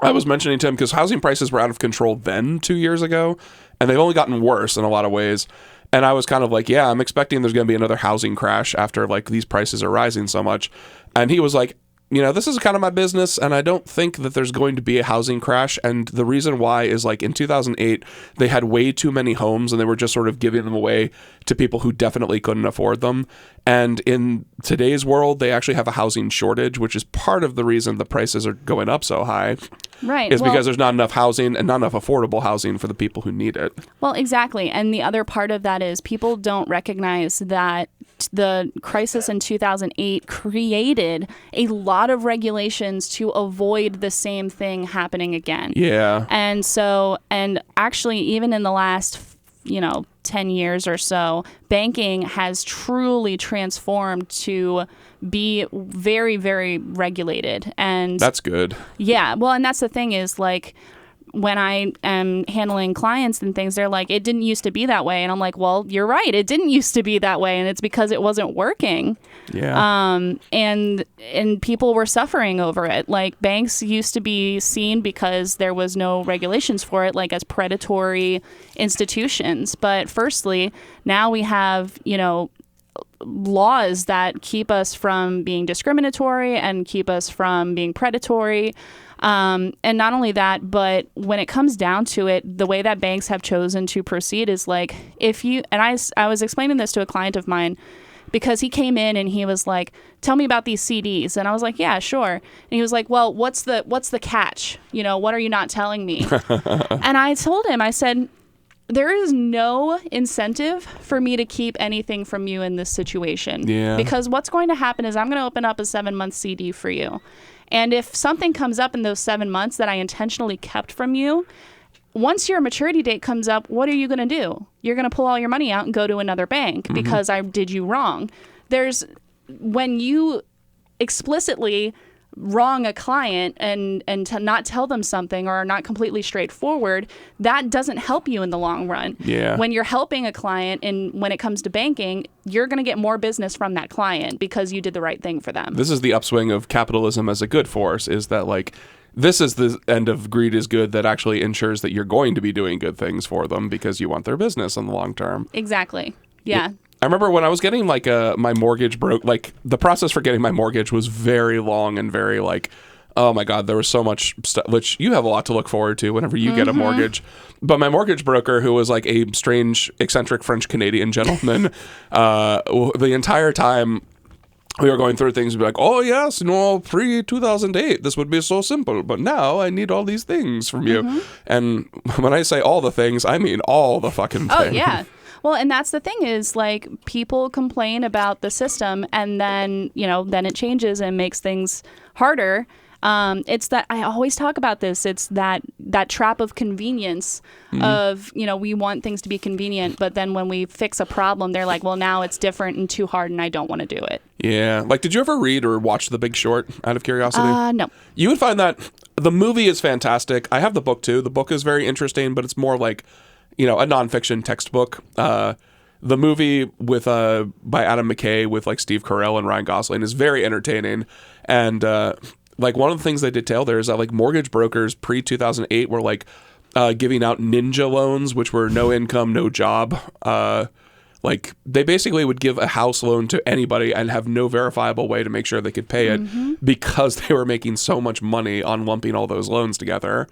Speaker 3: I was mentioning to him, because housing prices were out of control then 2 years ago, and they've only gotten worse in a lot of ways. And I was kind of like, I'm expecting there's going to be another housing crash after like these prices are rising so much. And he was like, this is kind of my business, and I don't think that there's going to be a housing crash. And the reason why is like in 2008, they had way too many homes, and they were just sort of giving them away to people who definitely couldn't afford them. And in today's world, they actually have a housing shortage, which is part of the reason the prices are going up so high.
Speaker 1: Right.
Speaker 3: Is because there's not enough housing and not enough affordable housing for the people who need it.
Speaker 1: Well, exactly. And the other part of that is people don't recognize that the crisis in 2008 created a lot of regulations to avoid the same thing happening again.
Speaker 3: Yeah.
Speaker 1: And so, and actually, even in the last 10 years or so, banking has truly transformed to be very, very regulated. And
Speaker 3: that's good.
Speaker 1: Yeah. Well, and that's the thing is like when I am handling clients and things, they're like, it didn't used to be that way. And I'm like, well, you're right. It didn't used to be that way. And it's because it wasn't working.
Speaker 3: Yeah.
Speaker 1: And people were suffering over it. Like banks used to be seen because there was no regulations for it, like as predatory institutions. But firstly, now we have, laws that keep us from being discriminatory and keep us from being predatory. And not only that, but when it comes down to it, the way that banks have chosen to proceed is like I was explaining this to a client of mine because he came in and he was like, tell me about these CDs. And I was like, yeah, sure. And he was like, well, what's the catch? What are you not telling me? And I told him, I said, there is no incentive for me to keep anything from you in this situation.
Speaker 3: Yeah. Because
Speaker 1: what's going to happen is I'm going to open up a 7-month CD for you. And if something comes up in those 7 months that I intentionally kept from you, once your maturity date comes up, what are you going to do? You're going to pull all your money out and go to another bank because I did you wrong. When you explicitly wrong a client and to not tell them something or are not completely straightforward, that doesn't help you in the long run.
Speaker 3: Yeah.
Speaker 1: When you're helping a client and when it comes to banking, you're going to get more business from that client because you did the right thing for them.
Speaker 3: This is the upswing of capitalism as a good force, is that like this is the end of greed is good that actually ensures that you're going to be doing good things for them because you want their business in the long term.
Speaker 1: Exactly. Yeah.
Speaker 3: I remember when I was getting like my mortgage broke, like the process for getting my mortgage was very long and very like, oh my God, there was so much stuff, which you have a lot to look forward to whenever you get a mortgage. But my mortgage broker, who was like a strange, eccentric French-Canadian gentleman, the entire time we were going through things, be like, oh yes, pre-2008, this would be so simple, but now I need all these things from you. And when I say all the things, I mean all the fucking things.
Speaker 1: Oh, yeah. Well, and that's the thing is like people complain about the system and then, then it changes and makes things harder. It's that I always talk about this. It's that trap of convenience of, we want things to be convenient. But then when we fix a problem, they're like, well, now it's different and too hard and I don't want to do it.
Speaker 3: Yeah. Like, did you ever read or watch The Big Short out of curiosity?
Speaker 1: No.
Speaker 3: You would find that the movie is fantastic. I have the book too. The book is very interesting, but it's more like, a nonfiction textbook. The movie with by Adam McKay with like Steve Carell and Ryan Gosling is very entertaining. And like one of the things they detail there is that like mortgage brokers pre-2008 were like giving out ninja loans, which were no income, no job. Like they basically would give a house loan to anybody and have no verifiable way to make sure they could pay it because they were making so much money on lumping all those loans together.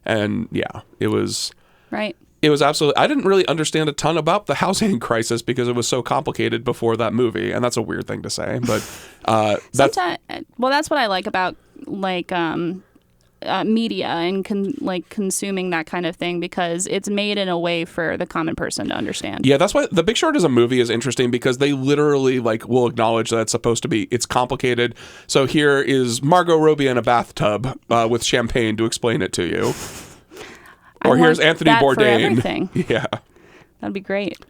Speaker 3: And yeah, it was
Speaker 1: right.
Speaker 3: It was absolutely. I didn't really understand a ton about the housing crisis because it was so complicated before that movie, and that's a weird thing to say. But that's
Speaker 1: what I like about like media and consuming that kind of thing because it's made in a way for the common person to understand.
Speaker 3: Yeah, that's why The Big Short as a movie is interesting because they literally like will acknowledge that it's complicated. So here is Margot Robbie in a bathtub with champagne to explain it to you. Or here's Anthony Bourdain. Yeah.
Speaker 1: That'd be great.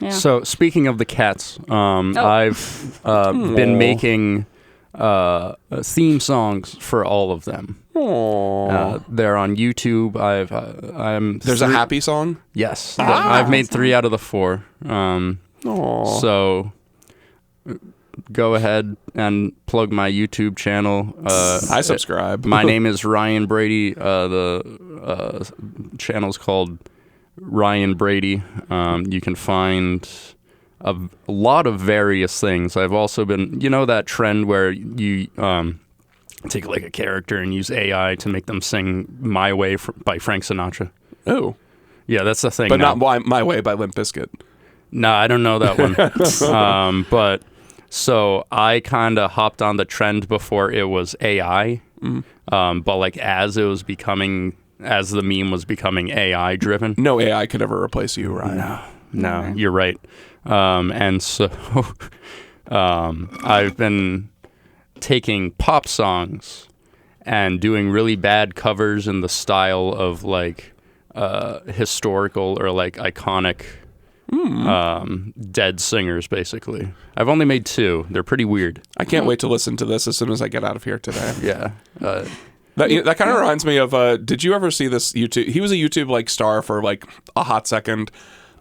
Speaker 1: Yeah.
Speaker 2: So speaking of the cats, I've been making theme songs for all of them. They're on YouTube.
Speaker 3: There's a happy song?
Speaker 2: Yes. I've made 3 out of the 4. So go ahead and plug my YouTube channel.
Speaker 3: I subscribe.
Speaker 2: My name is Ryan Brady. The channel's called Ryan Brady. You can find a lot of various things. I've also been, that trend where you take like a character and use AI to make them sing "My Way" by Frank Sinatra.
Speaker 3: Oh,
Speaker 2: yeah, that's the thing.
Speaker 3: But
Speaker 2: now.
Speaker 3: not My Way by Limp Bizkit.
Speaker 2: No, I don't know that one. But so I kind of hopped on the trend before it was AI. But like as the meme was becoming AI driven.
Speaker 3: No AI could ever replace you, Ryan.
Speaker 2: No, you're right. And so I've been taking pop songs and doing really bad covers in the style of like historical or like iconic dead singers, basically. I've only made 2. They're pretty weird.
Speaker 3: I can't wait to listen to this as soon as I get out of here today.
Speaker 2: Yeah.
Speaker 3: That kind of reminds me of, did you ever see this YouTube? He was a YouTube like star for like a hot second,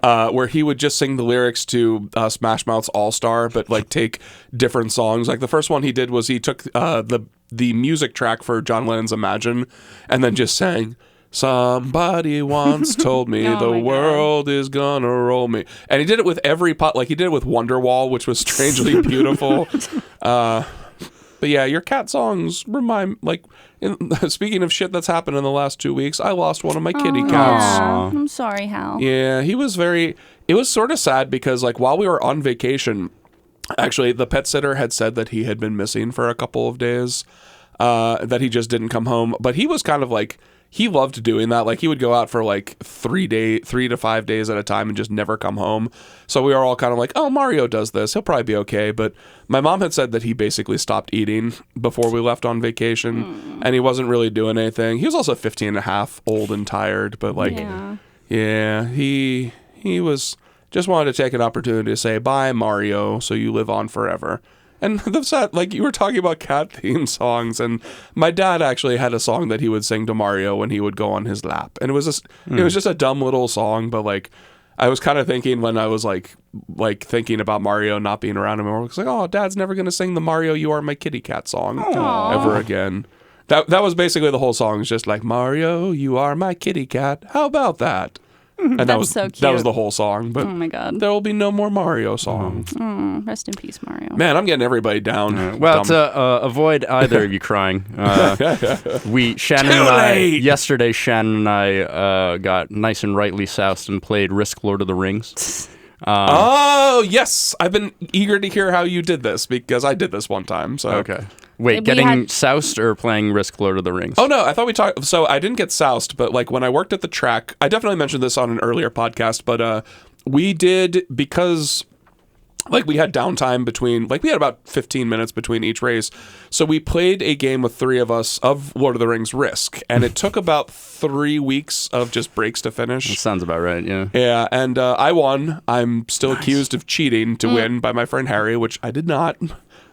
Speaker 3: where he would just sing the lyrics to Smash Mouth's All Star, but like take different songs. Like the first one he did was he took the music track for John Lennon's Imagine and then just sang, "Somebody once told me the world is gonna roll me," and he did it with every pot. Like he did it with Wonderwall, which was strangely beautiful. But yeah, your cat songs remind like. Speaking of shit that's happened in the last 2 weeks, I lost one of my kitty cats.
Speaker 1: Aww. I'm sorry, Hal.
Speaker 3: Yeah, it was sort of sad because like while we were on vacation, actually the pet sitter had said that he had been missing for a couple of days, that he just didn't come home. But he was kind of like, he loved doing that. Like he would go out for like 3 to 5 days at a time and just never come home. So we were all kind of like, oh, Mario does this. He'll probably be okay. But my mom had said that he basically stopped eating before we left on vacation and he wasn't really doing anything. He was also 15 and a half, old and tired. But like, yeah, he was just wanted to take an opportunity to say, bye, Mario, so you live on forever. And the sad, like you were talking about cat theme songs, and my dad actually had a song that he would sing to Mario when he would go on his lap, and it was just a dumb little song, but like I was kind of thinking when I was like thinking about Mario not being around anymore, I was like, oh, Dad's never gonna sing the Mario "You Are My Kitty Cat" song ever again. That was basically the whole song. It's just like, Mario, you are my kitty cat. How about that? And that was so cute. That was the whole song. But
Speaker 1: oh my God,
Speaker 3: there will be no more Mario songs.
Speaker 1: Rest in peace, Mario.
Speaker 3: Man, I'm getting everybody down.
Speaker 2: Well, to avoid either of you crying, Shannon and I got nice and rightly soused and played Risk Lord of the Rings.
Speaker 3: Oh yes, I've been eager to hear how you did this because I did this one time. So
Speaker 2: okay. Wait, getting soused or playing Risk Lord of the Rings?
Speaker 3: Oh, no, I thought we talked... So I didn't get soused, but like when I worked at the track, I definitely mentioned this on an earlier podcast, but we did, because like we had downtime between... Like we had about 15 minutes between each race. So we played a game with 3 of us of Lord of the Rings Risk, and it took about 3 weeks of just breaks to finish.
Speaker 2: That sounds about right, yeah.
Speaker 3: Yeah, and I won. I'm still accused of cheating to win by my friend Harry, which I did not.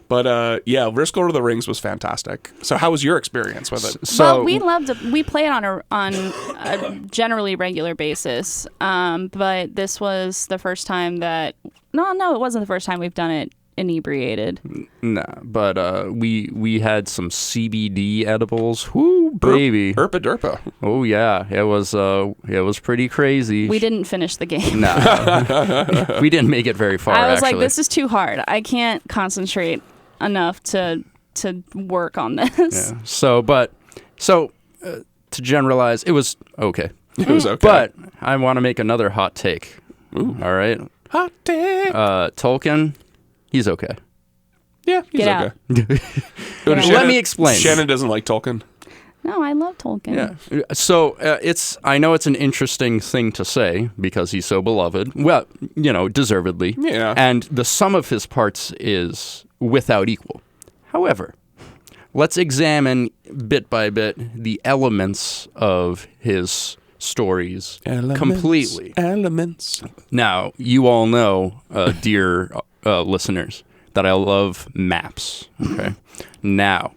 Speaker 3: But yeah, Risk Lord of the Rings was fantastic. So how was your experience with it?
Speaker 1: So we loved it. We play it on a generally regular basis. But this was the first time that it wasn't the first time we've done it inebriated.
Speaker 2: No, but we had some CBD edibles. Whoo, baby.
Speaker 3: Erpa derpa.
Speaker 2: Oh yeah, it was pretty crazy.
Speaker 1: We didn't finish the game.
Speaker 2: No. We didn't make it very far.
Speaker 1: I was
Speaker 2: actually.
Speaker 1: like, this is too hard. I can't concentrate enough to work on this.
Speaker 2: Yeah. So to generalize, it was okay.
Speaker 3: It was okay.
Speaker 2: But I want to make another hot take.
Speaker 3: Ooh.
Speaker 2: All right.
Speaker 3: Hot take.
Speaker 2: Tolkien, he's okay.
Speaker 3: Yeah, he's
Speaker 1: Get
Speaker 3: okay.
Speaker 2: Let me explain.
Speaker 3: Shannon doesn't like Tolkien.
Speaker 1: No, I love Tolkien.
Speaker 2: Yeah. So I know it's an interesting thing to say because he's so beloved. Well, deservedly.
Speaker 3: Yeah.
Speaker 2: And the sum of his parts is without equal. However, let's examine bit by bit the elements of his stories completely.
Speaker 3: Elements.
Speaker 2: Now, you all know, dear listeners, that I love maps. Okay. Now,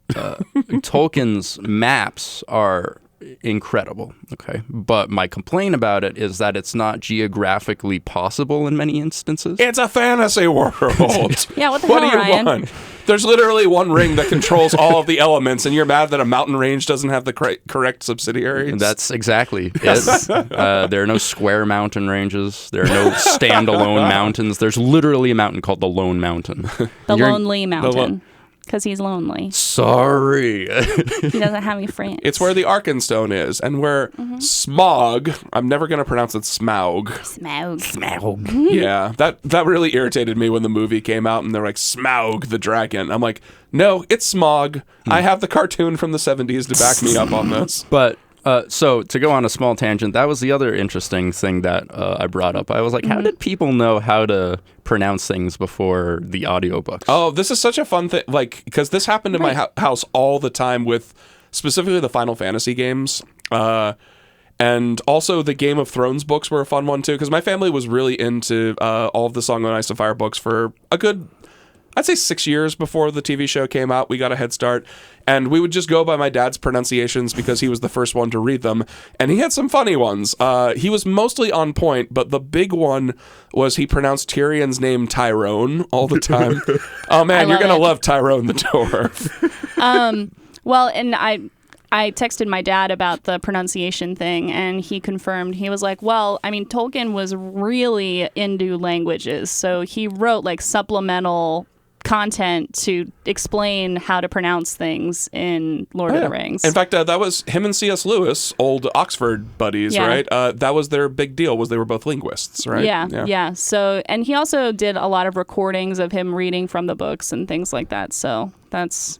Speaker 2: Tolkien's maps are incredible, okay? But my complaint about it is that it's not geographically possible in many instances.
Speaker 3: It's a fantasy world.
Speaker 1: Yeah, what the hell,
Speaker 3: do you
Speaker 1: Ryan?
Speaker 3: want? There's literally one ring that controls all of the elements, and you're mad that a mountain range doesn't have the correct subsidiaries?
Speaker 2: That's exactly it. There are no square mountain ranges. There are no standalone mountains. There's literally a mountain called the Lone Mountain.
Speaker 1: Lonely Mountain. because he's lonely.
Speaker 2: Sorry.
Speaker 1: He doesn't have any friends.
Speaker 3: It's where the Arkenstone is, and where Smog, I'm never going to pronounce it Smaug.
Speaker 1: Smaug.
Speaker 3: Yeah, that really irritated me when the movie came out and they're like, Smaug the dragon. I'm like, no, it's Smog. I have the cartoon from the 70s to back me up on this.
Speaker 2: But so to go on a small tangent, that was the other interesting thing that I brought up. I was like, how did people know how to pronounce things before the audiobooks?
Speaker 3: Oh, this is such a fun thing, like, because this happened in my house all the time with specifically the Final Fantasy games. And also the Game of Thrones books were a fun one too, because my family was really into all of the Song of Ice and Fire books for a good, I'd say 6 years before the TV show came out. We got a head start, and we would just go by my dad's pronunciations because he was the first one to read them, and he had some funny ones. He was mostly on point, but the big one was he pronounced Tyrion's name Tyrone all the time. Oh man, you're gonna love Tyrone the dwarf.
Speaker 1: Well, and I texted my dad about the pronunciation thing, and he confirmed. He was like, well, I mean, Tolkien was really into languages, so he wrote like supplemental content to explain how to pronounce things in Lord of the Rings.
Speaker 3: In fact, that was him and C.S. Lewis, old Oxford buddies, right? That was their big deal, was they were both linguists, right?
Speaker 1: Yeah. So, and he also did a lot of recordings of him reading from the books and things like that. So that's,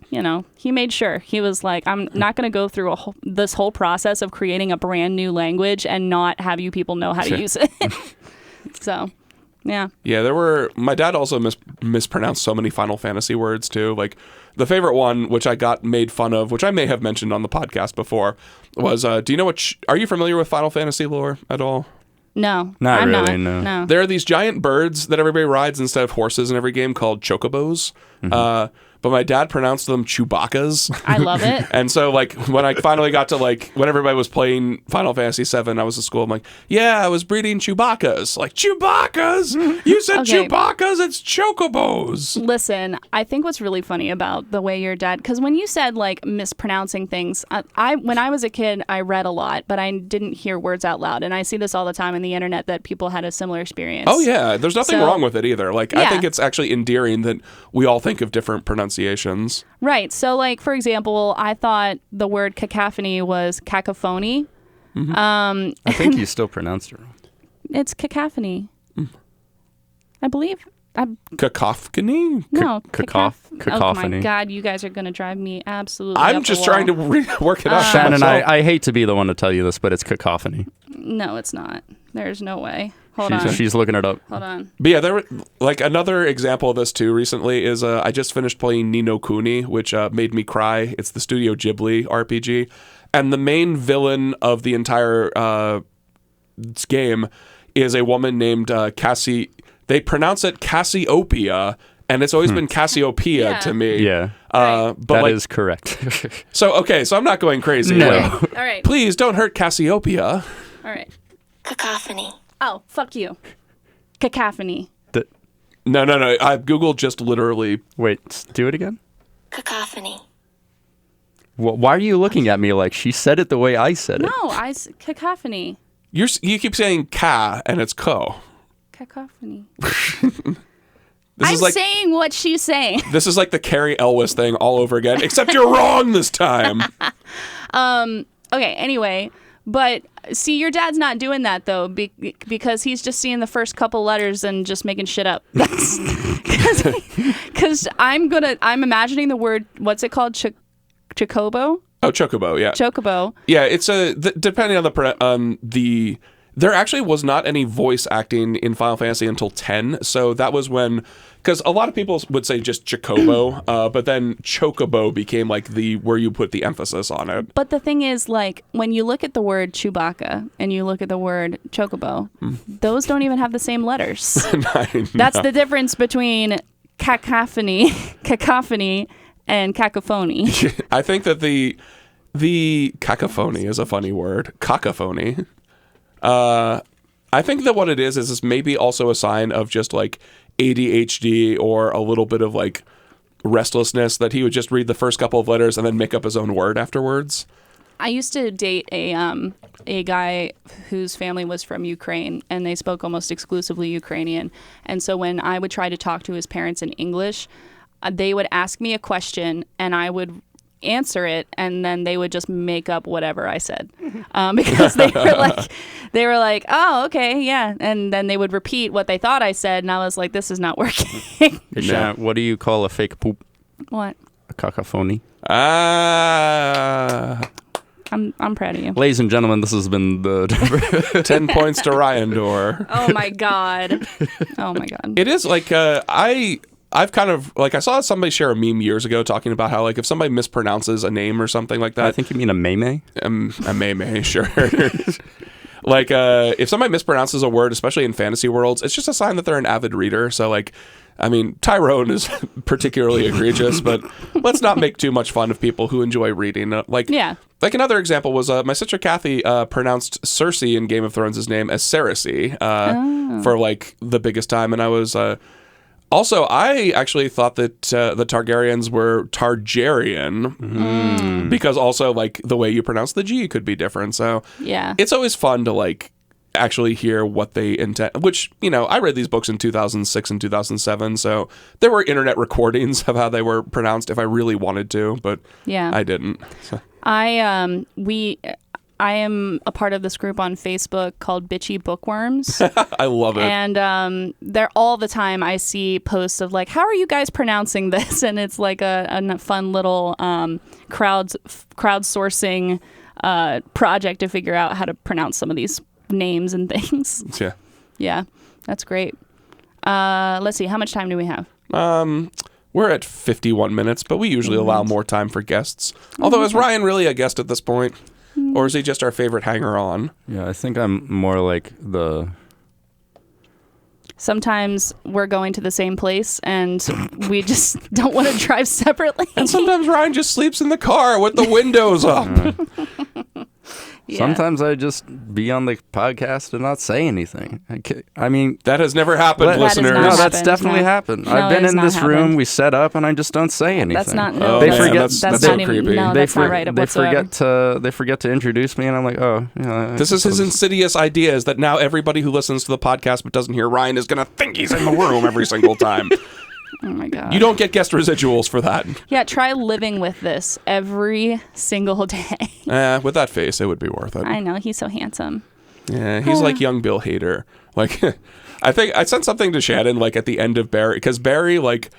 Speaker 1: he made sure. He was like, I'm not going to go through this whole process of creating a brand new language and not have you people know how to use it. So... Yeah.
Speaker 3: Yeah, my dad also mispronounced so many Final Fantasy words too. Like the favorite one, which I got made fun of, which I may have mentioned on the podcast before, was, do you know are you familiar with Final Fantasy lore at all?
Speaker 1: No.
Speaker 2: Not really, no.
Speaker 3: There are these giant birds that everybody rides instead of horses in every game called chocobos. But my dad pronounced them Chewbacca's.
Speaker 1: I love it.
Speaker 3: And so, like, when I finally got to, like, when everybody was playing Final Fantasy VII, I was at school, I'm like, yeah, I was breeding Chewbacca's. Like, Chewbacca's? You said Chewbacca's? It's chocobos.
Speaker 1: Listen, I think what's really funny about the way your dad, because when you said, like, mispronouncing things, when I was a kid, I read a lot, but I didn't hear words out loud. And I see this all the time on the internet that people had a similar experience.
Speaker 3: Oh, yeah. There's nothing wrong with it either. Like, I think it's actually endearing that we all think of different pronunciations.
Speaker 1: Right. So, like, for example, I thought the word cacophony was cacophony.
Speaker 2: I think you still pronounced it wrong.
Speaker 1: It's cacophony. I believe.
Speaker 3: Cacophony?
Speaker 1: No.
Speaker 2: Cacophony.
Speaker 1: Oh, my God. You guys are going to drive me absolutely
Speaker 3: I'm
Speaker 1: up
Speaker 3: just
Speaker 1: the wall.
Speaker 3: trying to work it out.
Speaker 2: Shannon, I hate to be the one to tell you this, but it's cacophony.
Speaker 1: No, it's not. There's no way. Hold on.
Speaker 2: She's looking it up.
Speaker 1: Hold on.
Speaker 3: But yeah, there like another example of this too recently is I just finished playing Ni no Kuni, which made me cry. It's the Studio Ghibli RPG, and the main villain of the entire game is a woman named Cassie. They pronounce it Cassiopeia, and it's always been Cassiopeia to me.
Speaker 2: Yeah.
Speaker 3: But
Speaker 2: that is correct.
Speaker 3: So I'm not going crazy.
Speaker 2: No.
Speaker 3: Like,
Speaker 1: All right.
Speaker 3: please don't hurt Cassiopeia.
Speaker 1: All right.
Speaker 4: Cacophony.
Speaker 1: Oh, fuck you. Cacophony.
Speaker 3: No. I Googled just literally.
Speaker 2: Wait, do it again?
Speaker 4: Cacophony.
Speaker 2: Why are you looking at me like she said it the way I said it?
Speaker 1: No, cacophony.
Speaker 3: You keep saying ca and it's co.
Speaker 1: Cacophony.
Speaker 3: I'm
Speaker 1: saying what she's saying.
Speaker 3: This is like the Carrie Elwes thing all over again, except you're wrong this time.
Speaker 1: Okay, anyway, but see, your dad's not doing that though, because he's just seeing the first couple letters and just making shit up. Because I'm imagining the word, what's it called? Chocobo?
Speaker 3: Oh, chocobo, yeah.
Speaker 1: Chocobo.
Speaker 3: Yeah, it's depending on the there actually was not any voice acting in Final Fantasy until 10, so that was when, because a lot of people would say just Chocobo, but then Chocobo became like where you put the emphasis on it.
Speaker 1: But the thing is, like, when you look at the word Chewbacca and you look at the word Chocobo, those don't even have the same letters. That's the difference between cacophony and cacophony.
Speaker 3: I think that the cacophony is a funny word. Cacophony. I think that what it is maybe also a sign of just like ADHD or a little bit of like restlessness, that he would just read the first couple of letters and then make up his own word afterwards.
Speaker 1: I used to date a guy whose family was from Ukraine, and they spoke almost exclusively Ukrainian. And so when I would try to talk to his parents in English, they would ask me a question and I would answer it, and then they would just make up whatever I said, because they were like, oh, okay, yeah, and then they would repeat what they thought I said, and I was like, this is not working.
Speaker 2: Hey, Shannon, what do you call a fake poop?
Speaker 1: What?
Speaker 2: A cacophony.
Speaker 1: I'm proud of you.
Speaker 2: Ladies and gentlemen, this has been the
Speaker 3: 10 points to Ryan Dorr.
Speaker 1: Oh my god.
Speaker 3: It is like I've kind of like I saw somebody share a meme years ago talking about how like if somebody mispronounces a name or something like that.
Speaker 2: I think you mean a meme.
Speaker 3: A meme, sure. Like if somebody mispronounces a word, especially in fantasy worlds, it's just a sign that they're an avid reader. So like, I mean, Tyrone is particularly egregious, but let's not make too much fun of people who enjoy reading. Like another example was my sister Kathy pronounced Cersei in Game of Thrones' name as Cersei for like the biggest time, and I was. Also, I actually thought that the Targaryens were Targaryen because also like the way you pronounce the G could be different. So it's always fun to like actually hear what they intend. Which, you know, I read these books in 2006 and 2007, so there were internet recordings of how they were pronounced if I really wanted to, but I didn't. So.
Speaker 1: I am a part of this group on Facebook called Bitchy Bookworms.
Speaker 3: I love it.
Speaker 1: And they're all the time I see posts of like, how are you guys pronouncing this? And it's like a fun little crowdsourcing project to figure out how to pronounce some of these names and things.
Speaker 3: Yeah.
Speaker 1: Yeah, that's great. Let's see, how much time do we have?
Speaker 3: We're at 51 minutes, but we usually allow more time for guests. Although, is Ryan really a guest at this point? Or is he just our favorite hanger-on?
Speaker 2: Yeah, I think I'm more like the...
Speaker 1: Sometimes we're going to the same place and we just don't want to drive separately.
Speaker 3: And sometimes Ryan just sleeps in the car with the windows up.
Speaker 1: Yeah.
Speaker 2: Sometimes I just be on the podcast and not say anything. I mean...
Speaker 3: That has never happened,
Speaker 1: that
Speaker 3: listeners.
Speaker 2: No, that's definitely happened. I've been in this room, we set up, and I just don't say anything.
Speaker 1: That's not...
Speaker 3: No,
Speaker 2: they
Speaker 3: man,
Speaker 2: forget,
Speaker 3: that's so creepy.
Speaker 1: No, that's not right whatsoever.
Speaker 2: They forget to introduce me, and I'm like, oh... Yeah,
Speaker 3: this is his insidious idea, is that now everybody who listens to the podcast but doesn't hear Ryan is going to think he's in the room every single time.
Speaker 1: Oh my god.
Speaker 3: You don't get guest residuals for that.
Speaker 1: Yeah, try living with this every single day.
Speaker 3: With that face, it would be worth it.
Speaker 1: I know, he's so handsome.
Speaker 3: Yeah, he's like young Bill Hader. Like, I think I sent something to Shannon, like, at the end of Barry, because Barry, like,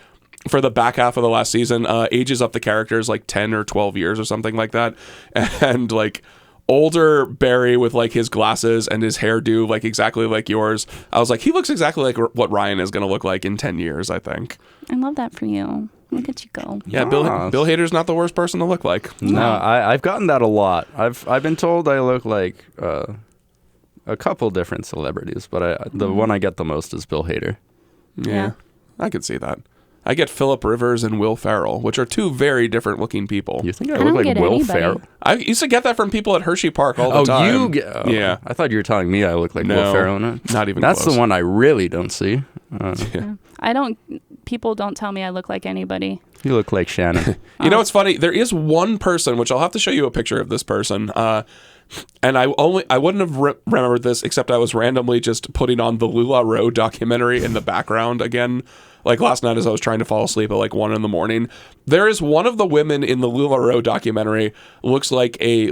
Speaker 3: for the back half of the last season, ages up the characters, like, 10 or 12 years or something like that. And, like, older Barry with, like, his glasses and his hairdo, like, exactly like yours. I was like, he looks exactly like what Ryan is going to look like in 10 years, I think.
Speaker 1: I love that for you. Look at you go.
Speaker 3: Yeah, Bill Hader's not the worst person to look like.
Speaker 2: No, I've gotten that a lot. I've been told I look like a couple different celebrities, but the one I get the most is Bill Hader.
Speaker 3: Yeah, I could see that. I get Philip Rivers and Will Ferrell, which are two very different looking people.
Speaker 2: You think I look like Will Ferrell?
Speaker 3: I used to get that from people at Hershey Park all the time. Yeah.
Speaker 2: I thought you were telling me I look like Will Ferrell.
Speaker 3: Not even
Speaker 2: That's
Speaker 3: close.
Speaker 2: the one I really don't see.
Speaker 1: People don't tell me I look like anybody.
Speaker 2: You look like Shannon.
Speaker 3: You know what's funny? There is one person, which I'll have to show you a picture of this person. And I wouldn't have remembered this except I was randomly just putting on the LuLaRoe documentary in the background again. Like last night as I was trying to fall asleep at like 1 a.m. There is one of the women in the LuLaRoe documentary looks like a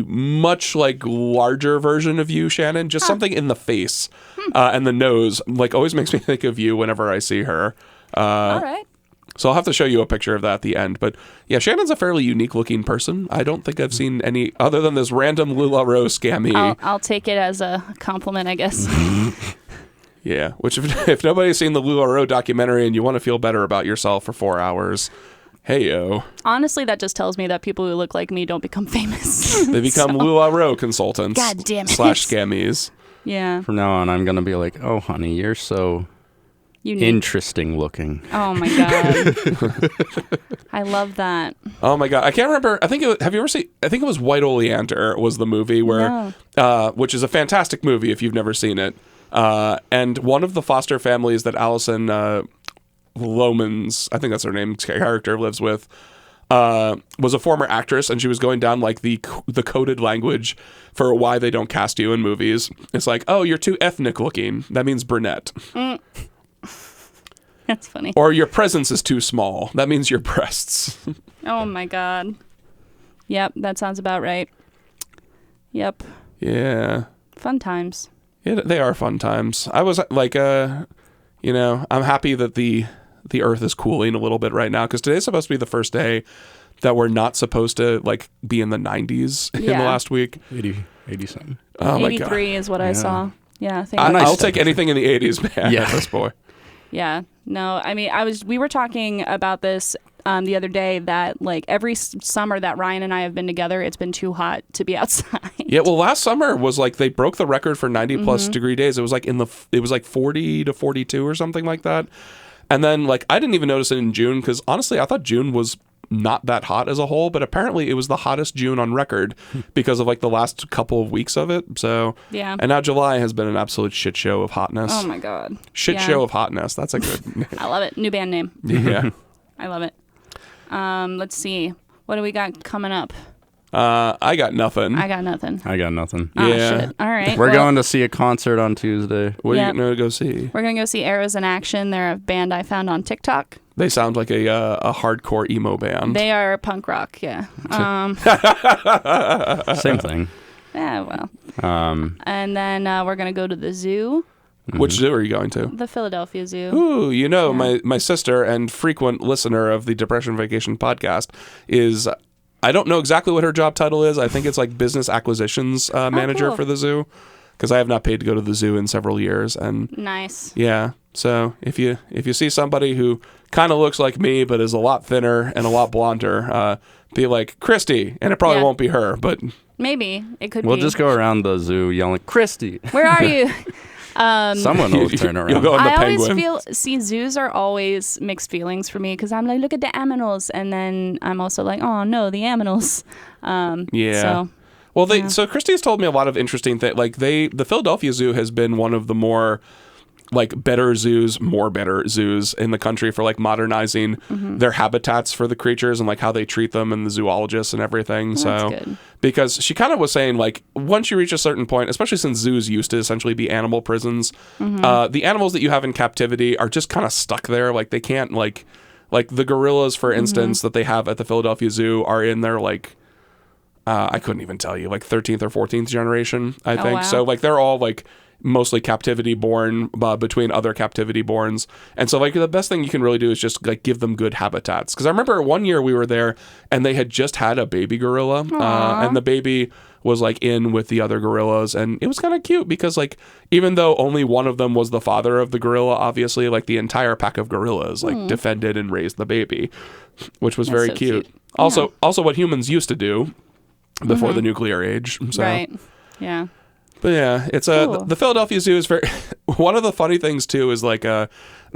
Speaker 3: much like larger version of you, Shannon. Just something in the face and the nose like always makes me think of you whenever I see her.
Speaker 1: All right.
Speaker 3: So I'll have to show you a picture of that at the end. But yeah, Shannon's a fairly unique looking person. I don't think I've seen any other than this random LuLaRoe scammy.
Speaker 1: I'll take it as a compliment, I guess.
Speaker 3: Yeah, which if nobody's seen the LuLaRoe documentary and you want to feel better about yourself for 4 hours, Heyo.
Speaker 1: Honestly, that just tells me that people who look like me don't become famous.
Speaker 3: They become LuLaRoe consultants.
Speaker 1: God damn it.
Speaker 3: / scammies.
Speaker 1: Yeah.
Speaker 2: From now on, I'm going to be like, oh, honey, you're so interesting looking.
Speaker 1: Oh, my God. I love that.
Speaker 3: Oh, my God. I can't remember. Have you ever seen, I think it was White Oleander was the movie where, which is a fantastic movie if you've never seen it. And one of the foster families that Allison Lohman's, I think that's her name, character lives with, was a former actress, and she was going down like the coded language for why they don't cast you in movies. It's like, oh, you're too ethnic looking. That means brunette.
Speaker 1: That's funny.
Speaker 3: Or your presence is too small. That means your breasts.
Speaker 1: Oh my God. Yep, that sounds about right. Yep.
Speaker 3: Yeah.
Speaker 1: Fun times.
Speaker 3: Yeah, they are fun times. I was like, I'm happy that the Earth is cooling a little bit right now, because today's supposed to be the first day that we're not supposed to like be in the 90s in the last week.
Speaker 2: 80 something.
Speaker 3: Oh my God.
Speaker 1: 83 is what I saw. Yeah, I think
Speaker 3: I'll take anything in the 80s, man.
Speaker 2: Yeah.
Speaker 3: At this point.
Speaker 1: Yeah. No, I mean, we were talking about this the other day, that like every summer that Ryan and I have been together, it's been too hot to be outside.
Speaker 3: Yeah, well, last summer was like they broke the record for 90 plus degree days. It was like it was like 40 to 42 or something like that. And then like I didn't even notice it in June, because honestly, I thought June was not that hot as a whole, but apparently it was the hottest June on record because of like the last couple of weeks of it. So
Speaker 1: Yeah.
Speaker 3: And now July has been an absolute shit show of hotness.
Speaker 1: Oh my God.
Speaker 3: Shit show of hotness. That's a good.
Speaker 1: I love it. New band name.
Speaker 3: Yeah.
Speaker 1: I love it. Let's see. What do we got coming up?
Speaker 3: I got nothing.
Speaker 1: I got nothing.
Speaker 2: I got nothing.
Speaker 1: Oh,
Speaker 3: Yeah.
Speaker 1: shit. All right.
Speaker 2: We're
Speaker 1: well,
Speaker 2: going to see a concert on Tuesday.
Speaker 3: What are
Speaker 1: Yep.
Speaker 3: you going to go see?
Speaker 1: We're going to go see Arrows in Action. They're a band I found on TikTok.
Speaker 3: They sound like a hardcore emo band.
Speaker 1: They are punk rock, yeah.
Speaker 2: Same thing.
Speaker 1: Yeah, well. And then we're going to go to the zoo,
Speaker 3: Which zoo are you going to?
Speaker 1: the Philadelphia Zoo.
Speaker 3: Ooh, my sister and frequent listener of the Depression Vacation podcast is, I don't know exactly what her job title is. I think it's like business acquisitions manager
Speaker 1: cool.
Speaker 3: for the zoo, because I have not paid to go to the zoo in several years. And
Speaker 1: Nice.
Speaker 3: yeah, so if you see somebody who kind of looks like me but is a lot thinner and a lot blonder, be like, Christy, and it probably
Speaker 1: Yeah.
Speaker 3: won't be her, but
Speaker 1: Maybe. It could
Speaker 2: We'll
Speaker 1: be.
Speaker 2: just go around the zoo yelling, Christy.
Speaker 1: Where are you?
Speaker 2: Someone will turn around.
Speaker 3: you'll go on the
Speaker 1: I always
Speaker 3: penguin.
Speaker 1: zoos are always mixed feelings for me, because I'm like, look at the aminals. And then I'm also like, oh, no, the aminals.
Speaker 3: Yeah.
Speaker 1: So,
Speaker 3: Well, so Christy's told me a lot of interesting things. Like the Philadelphia Zoo has been one of the more like better zoos in the country for like modernizing their habitats for the creatures and like how they treat them and the zoologists and everything.
Speaker 1: That's
Speaker 3: So
Speaker 1: good.
Speaker 3: because she kind of was saying like once you reach a certain point, especially since zoos used to essentially be animal prisons, the animals that you have in captivity are just kind of stuck there. Like they can't like the gorillas, for instance, that they have at the Philadelphia Zoo are in their like I couldn't even tell you, like 13th or 14th generation, I think.
Speaker 1: wow.
Speaker 3: So like they're all like mostly captivity born between other captivity borns. And so like the best thing you can really do is just like give them good habitats. Because I remember one year we were there and they had just had a baby gorilla and the baby was like in with the other gorillas, and it was kind of cute because like even though only one of them was the father of the gorilla, obviously like the entire pack of gorillas like defended and raised the baby, which was very
Speaker 1: so
Speaker 3: cute.
Speaker 1: cute.
Speaker 3: Also what humans used to do before the nuclear age. So.
Speaker 1: Right. Yeah.
Speaker 3: But yeah, it's
Speaker 1: Cool.
Speaker 3: the Philadelphia Zoo is very. One of the funny things too is like the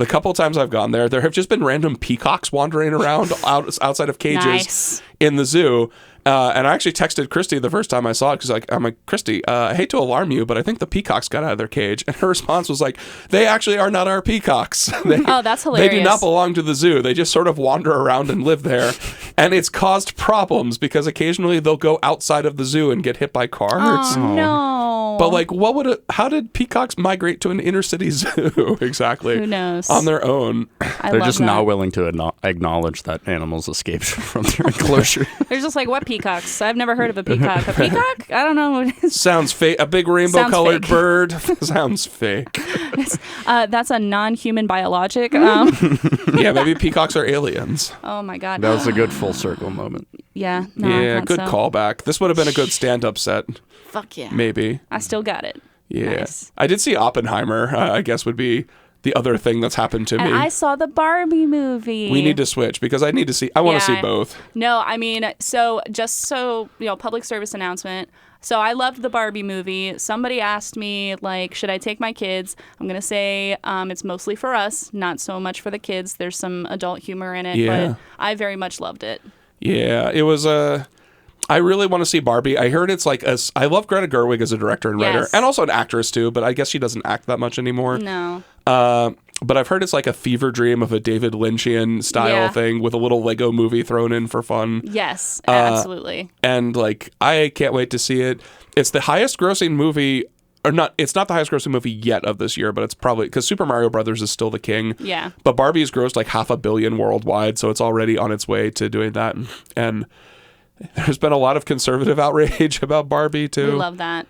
Speaker 3: couple times I've gone there have just been random peacocks wandering around outside of cages
Speaker 1: Nice.
Speaker 3: in the zoo. And I actually texted Christy the first time I saw it because I'm like, Christy, I hate to alarm you, but I think the peacocks got out of their cage. And her response was like, they actually are not our peacocks.
Speaker 1: Oh, that's
Speaker 3: They do
Speaker 1: hilarious.
Speaker 3: not belong to the zoo. They just sort of wander around and live there. And it's caused problems because occasionally they'll go outside of the zoo and get hit by cars.
Speaker 1: Oh, no.
Speaker 3: But like, how did peacocks migrate to an inner city zoo exactly?
Speaker 1: Who knows?
Speaker 3: On their own.
Speaker 1: I
Speaker 2: They're
Speaker 1: love
Speaker 2: just
Speaker 1: that.
Speaker 2: not willing to acknowledge that animals escaped from their enclosure.
Speaker 1: They're just like, what peacocks? I've never heard of a peacock. A peacock? I don't know what it is.
Speaker 3: Sounds fake. A big rainbow-colored
Speaker 1: fake.
Speaker 3: bird. Sounds fake.
Speaker 1: That's a non-human biologic.
Speaker 3: Yeah, maybe peacocks are aliens.
Speaker 1: Oh my God.
Speaker 2: That was a good full circle moment.
Speaker 1: Yeah. No, I
Speaker 3: Yeah,
Speaker 1: thought
Speaker 3: good
Speaker 1: so.
Speaker 3: callback. This would have been a good stand-up set,
Speaker 1: Fuck yeah.
Speaker 3: maybe.
Speaker 1: I still got it.
Speaker 3: Yeah.
Speaker 1: Nice.
Speaker 3: I did see Oppenheimer, I guess would be the other thing that's happened to me.
Speaker 1: And I saw the Barbie movie.
Speaker 3: We need to switch because I want to see
Speaker 1: Yeah.
Speaker 3: both.
Speaker 1: No, I mean, public service announcement. So I loved the Barbie movie. Somebody asked me, like, should I take my kids? I'm going to say it's mostly for us, not so much for the kids. There's some adult humor in it,
Speaker 3: Yeah.
Speaker 1: but I very much loved it.
Speaker 3: Yeah, it was I really want to see Barbie. I heard it's like I love Greta Gerwig as a director and writer,
Speaker 1: Yes.
Speaker 3: and also an actress too. But I guess she doesn't act that much anymore.
Speaker 1: No.
Speaker 3: But I've heard it's like a fever dream of a David Lynchian style
Speaker 1: Yeah.
Speaker 3: thing with a little Lego movie thrown in for fun.
Speaker 1: Yes, absolutely.
Speaker 3: And like I can't wait to see it. It's the highest grossing movie or not. It's not the highest grossing movie yet of this year, but it's probably because Super Mario Brothers is still the king.
Speaker 1: Yeah.
Speaker 3: But Barbie's grossed like $500 million worldwide, so it's already on its way to doing that. And there's been a lot of conservative outrage about Barbie too.
Speaker 1: We love that.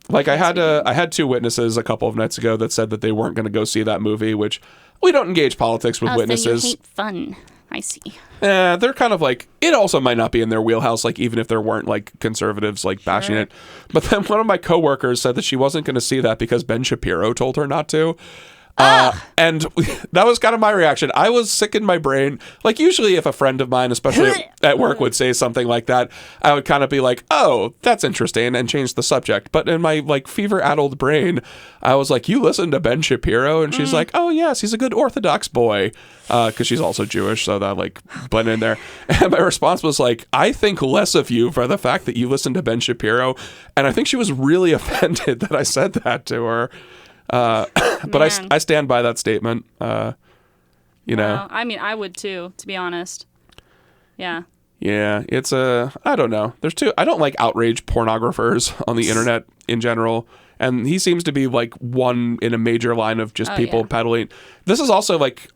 Speaker 3: Like I had two witnesses a couple of nights ago that said that they weren't going to go see that movie, which we don't engage politics with witnesses.
Speaker 1: So you hate fun. I see.
Speaker 3: They're kind of like, it also might not be in their wheelhouse, like even if there weren't like conservatives like bashing it. But then one of my coworkers said that she wasn't going to see that because Ben Shapiro told her not to. And that was kind of my reaction. I was sick in my brain. Like usually if a friend of mine, especially at work, would say something like that, I would kind of be like, oh, that's interesting, and change the subject. But in my like fever-addled brain, I was like, you listen to Ben Shapiro? And she's like, oh yes, he's a good Orthodox boy. Because she's also Jewish, so that like blended in there. And my response was like, I think less of you for the fact that you listen to Ben Shapiro. And I think she was really offended that I said that to her. But I stand by that statement. You know,
Speaker 1: Well, I mean, I would too, to be honest. Yeah.
Speaker 3: Yeah, it's I don't know. I don't like outrage pornographers on the internet in general. And he seems to be like one in a major line of just people peddling. This is also like,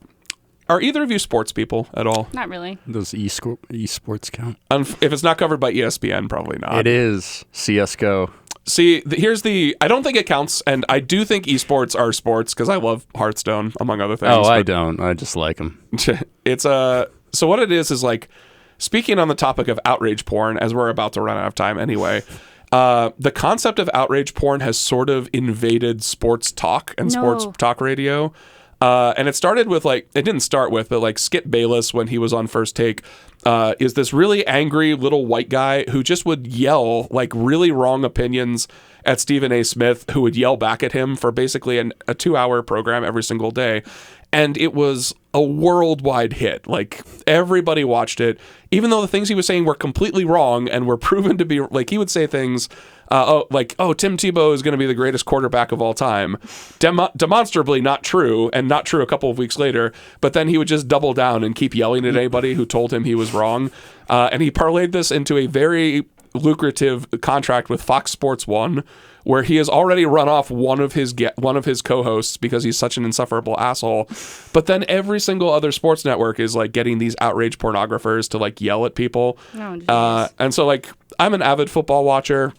Speaker 3: are either of you sports people at all?
Speaker 1: Not really.
Speaker 2: Does esports count?
Speaker 3: If it's not covered by ESPN, probably not.
Speaker 2: It is CSGO.
Speaker 3: See, I don't think it counts, and I do think esports are sports because I love Hearthstone, among other things.
Speaker 2: Oh, I don't. I just like them.
Speaker 3: It's so what it is like, speaking on the topic of outrage porn, as we're about to run out of time anyway, the concept of outrage porn has sort of invaded sports talk and sports talk radio. And it started with it didn't start with, but like Skip Bayless, when he was on First Take, is this really angry little white guy who just would yell like really wrong opinions at Stephen A. Smith, who would yell back at him for basically a 2-hour program every single day. And it was a worldwide hit. Like everybody watched it, even though the things he was saying were completely wrong and were proven to be like, he would say things Tim Tebow is going to be the greatest quarterback of all time. Demonstrably not true, and not true a couple of weeks later. But then he would just double down and keep yelling at anybody who told him he was wrong. And he parlayed this into a very lucrative contract with Fox Sports 1, where he has already run off one of his co-hosts because he's such an insufferable asshole. But then every single other sports network is like getting these outrage pornographers to like yell at people. And so like, I'm an avid football watcher.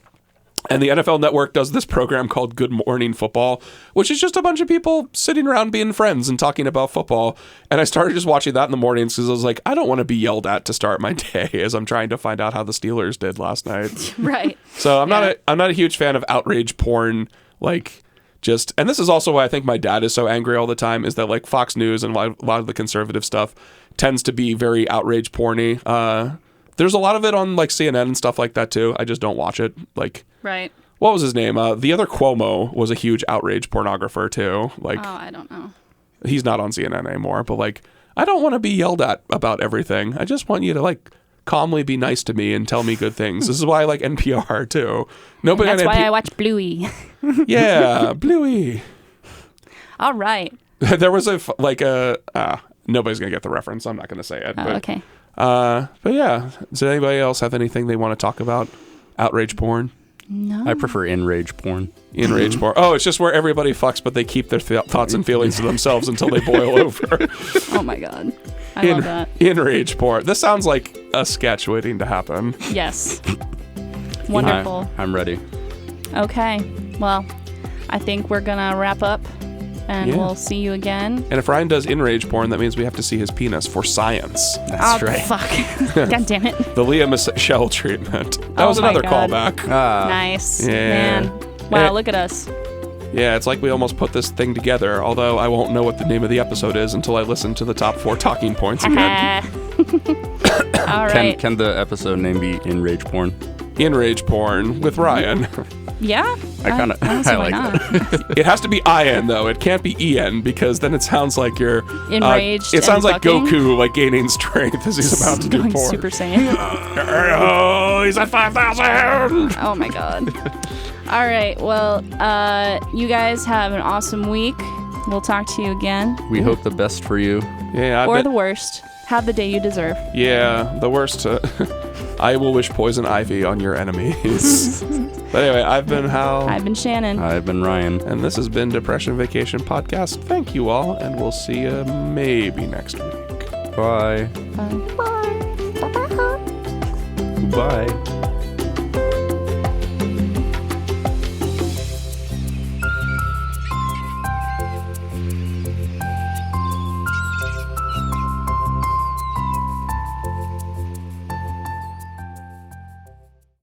Speaker 3: And the NFL Network does this program called Good Morning Football, which is just a bunch of people sitting around being friends and talking about football. And I started just watching that in the mornings because I was like, I don't want to be yelled at to start my day as I'm trying to find out how the Steelers did last night.
Speaker 1: Right.
Speaker 3: So I'm not a huge fan of outrage porn. And this is also why I think my dad is so angry all the time, is that like Fox News and a lot of the conservative stuff tends to be very outrage porny. There's a lot of it on like CNN and stuff like that too. I just don't watch it.
Speaker 1: Right.
Speaker 3: What was his name? The other Cuomo was a huge outrage pornographer too.
Speaker 1: I don't know.
Speaker 3: He's not on CNN anymore, but I don't want to be yelled at about everything. I just want you to calmly be nice to me and tell me good things. This is why I like NPR too.
Speaker 1: That's why I watch Bluey.
Speaker 3: Yeah, Bluey.
Speaker 1: All right.
Speaker 3: There was nobody's gonna get the reference. I'm not gonna say it.
Speaker 1: Okay.
Speaker 3: But yeah, does anybody else have anything they want to talk about? Outrage porn?
Speaker 1: No.
Speaker 2: I prefer in-rage porn.
Speaker 3: In-rage porn. Oh, it's just where everybody fucks, but they keep their thoughts and feelings to themselves until they boil over.
Speaker 1: Oh my God. I love that.
Speaker 3: In-rage porn. This sounds like a sketch waiting to happen.
Speaker 1: Yes. Wonderful.
Speaker 2: I'm ready.
Speaker 1: Okay. Well, I think we're going to wrap up. And we'll see you again.
Speaker 3: And if Ryan does in-rage porn, that means we have to see his penis for science.
Speaker 2: That's right.
Speaker 1: Fuck. God damn it.
Speaker 3: The Leah Michelle treatment. That was another callback.
Speaker 1: Nice.
Speaker 3: Yeah.
Speaker 1: Man. Wow, look at us.
Speaker 3: Yeah, it's like we almost put this thing together, although I won't know what the name of the episode is until I listen to the top 4 talking points again.
Speaker 1: All right.
Speaker 2: Can the episode name be in-rage porn?
Speaker 3: In-rage porn with Ryan.
Speaker 1: Yeah.
Speaker 2: I like that.
Speaker 3: It has to be IN though. It can't be EN because then it sounds like you're
Speaker 1: enraged.
Speaker 3: It sounds like
Speaker 1: fucking
Speaker 3: Goku gaining strength as he's about to do porn.
Speaker 1: Super Saiyan.
Speaker 3: Oh, he's at 5,000.
Speaker 1: Oh my God. All right. Well, you guys have an awesome week. We'll talk to you again.
Speaker 2: We hope the best for you.
Speaker 3: Yeah.
Speaker 1: Or the worst. Have the day you deserve.
Speaker 3: Yeah, the worst. I will wish poison ivy on your enemies. But anyway, I've been Hal.
Speaker 1: I've been Shannon.
Speaker 2: I've been Ryan.
Speaker 3: And this has been Depression Vacation Podcast. Thank you all, and we'll see you maybe next week.
Speaker 2: Bye.
Speaker 1: Bye.
Speaker 2: Bye.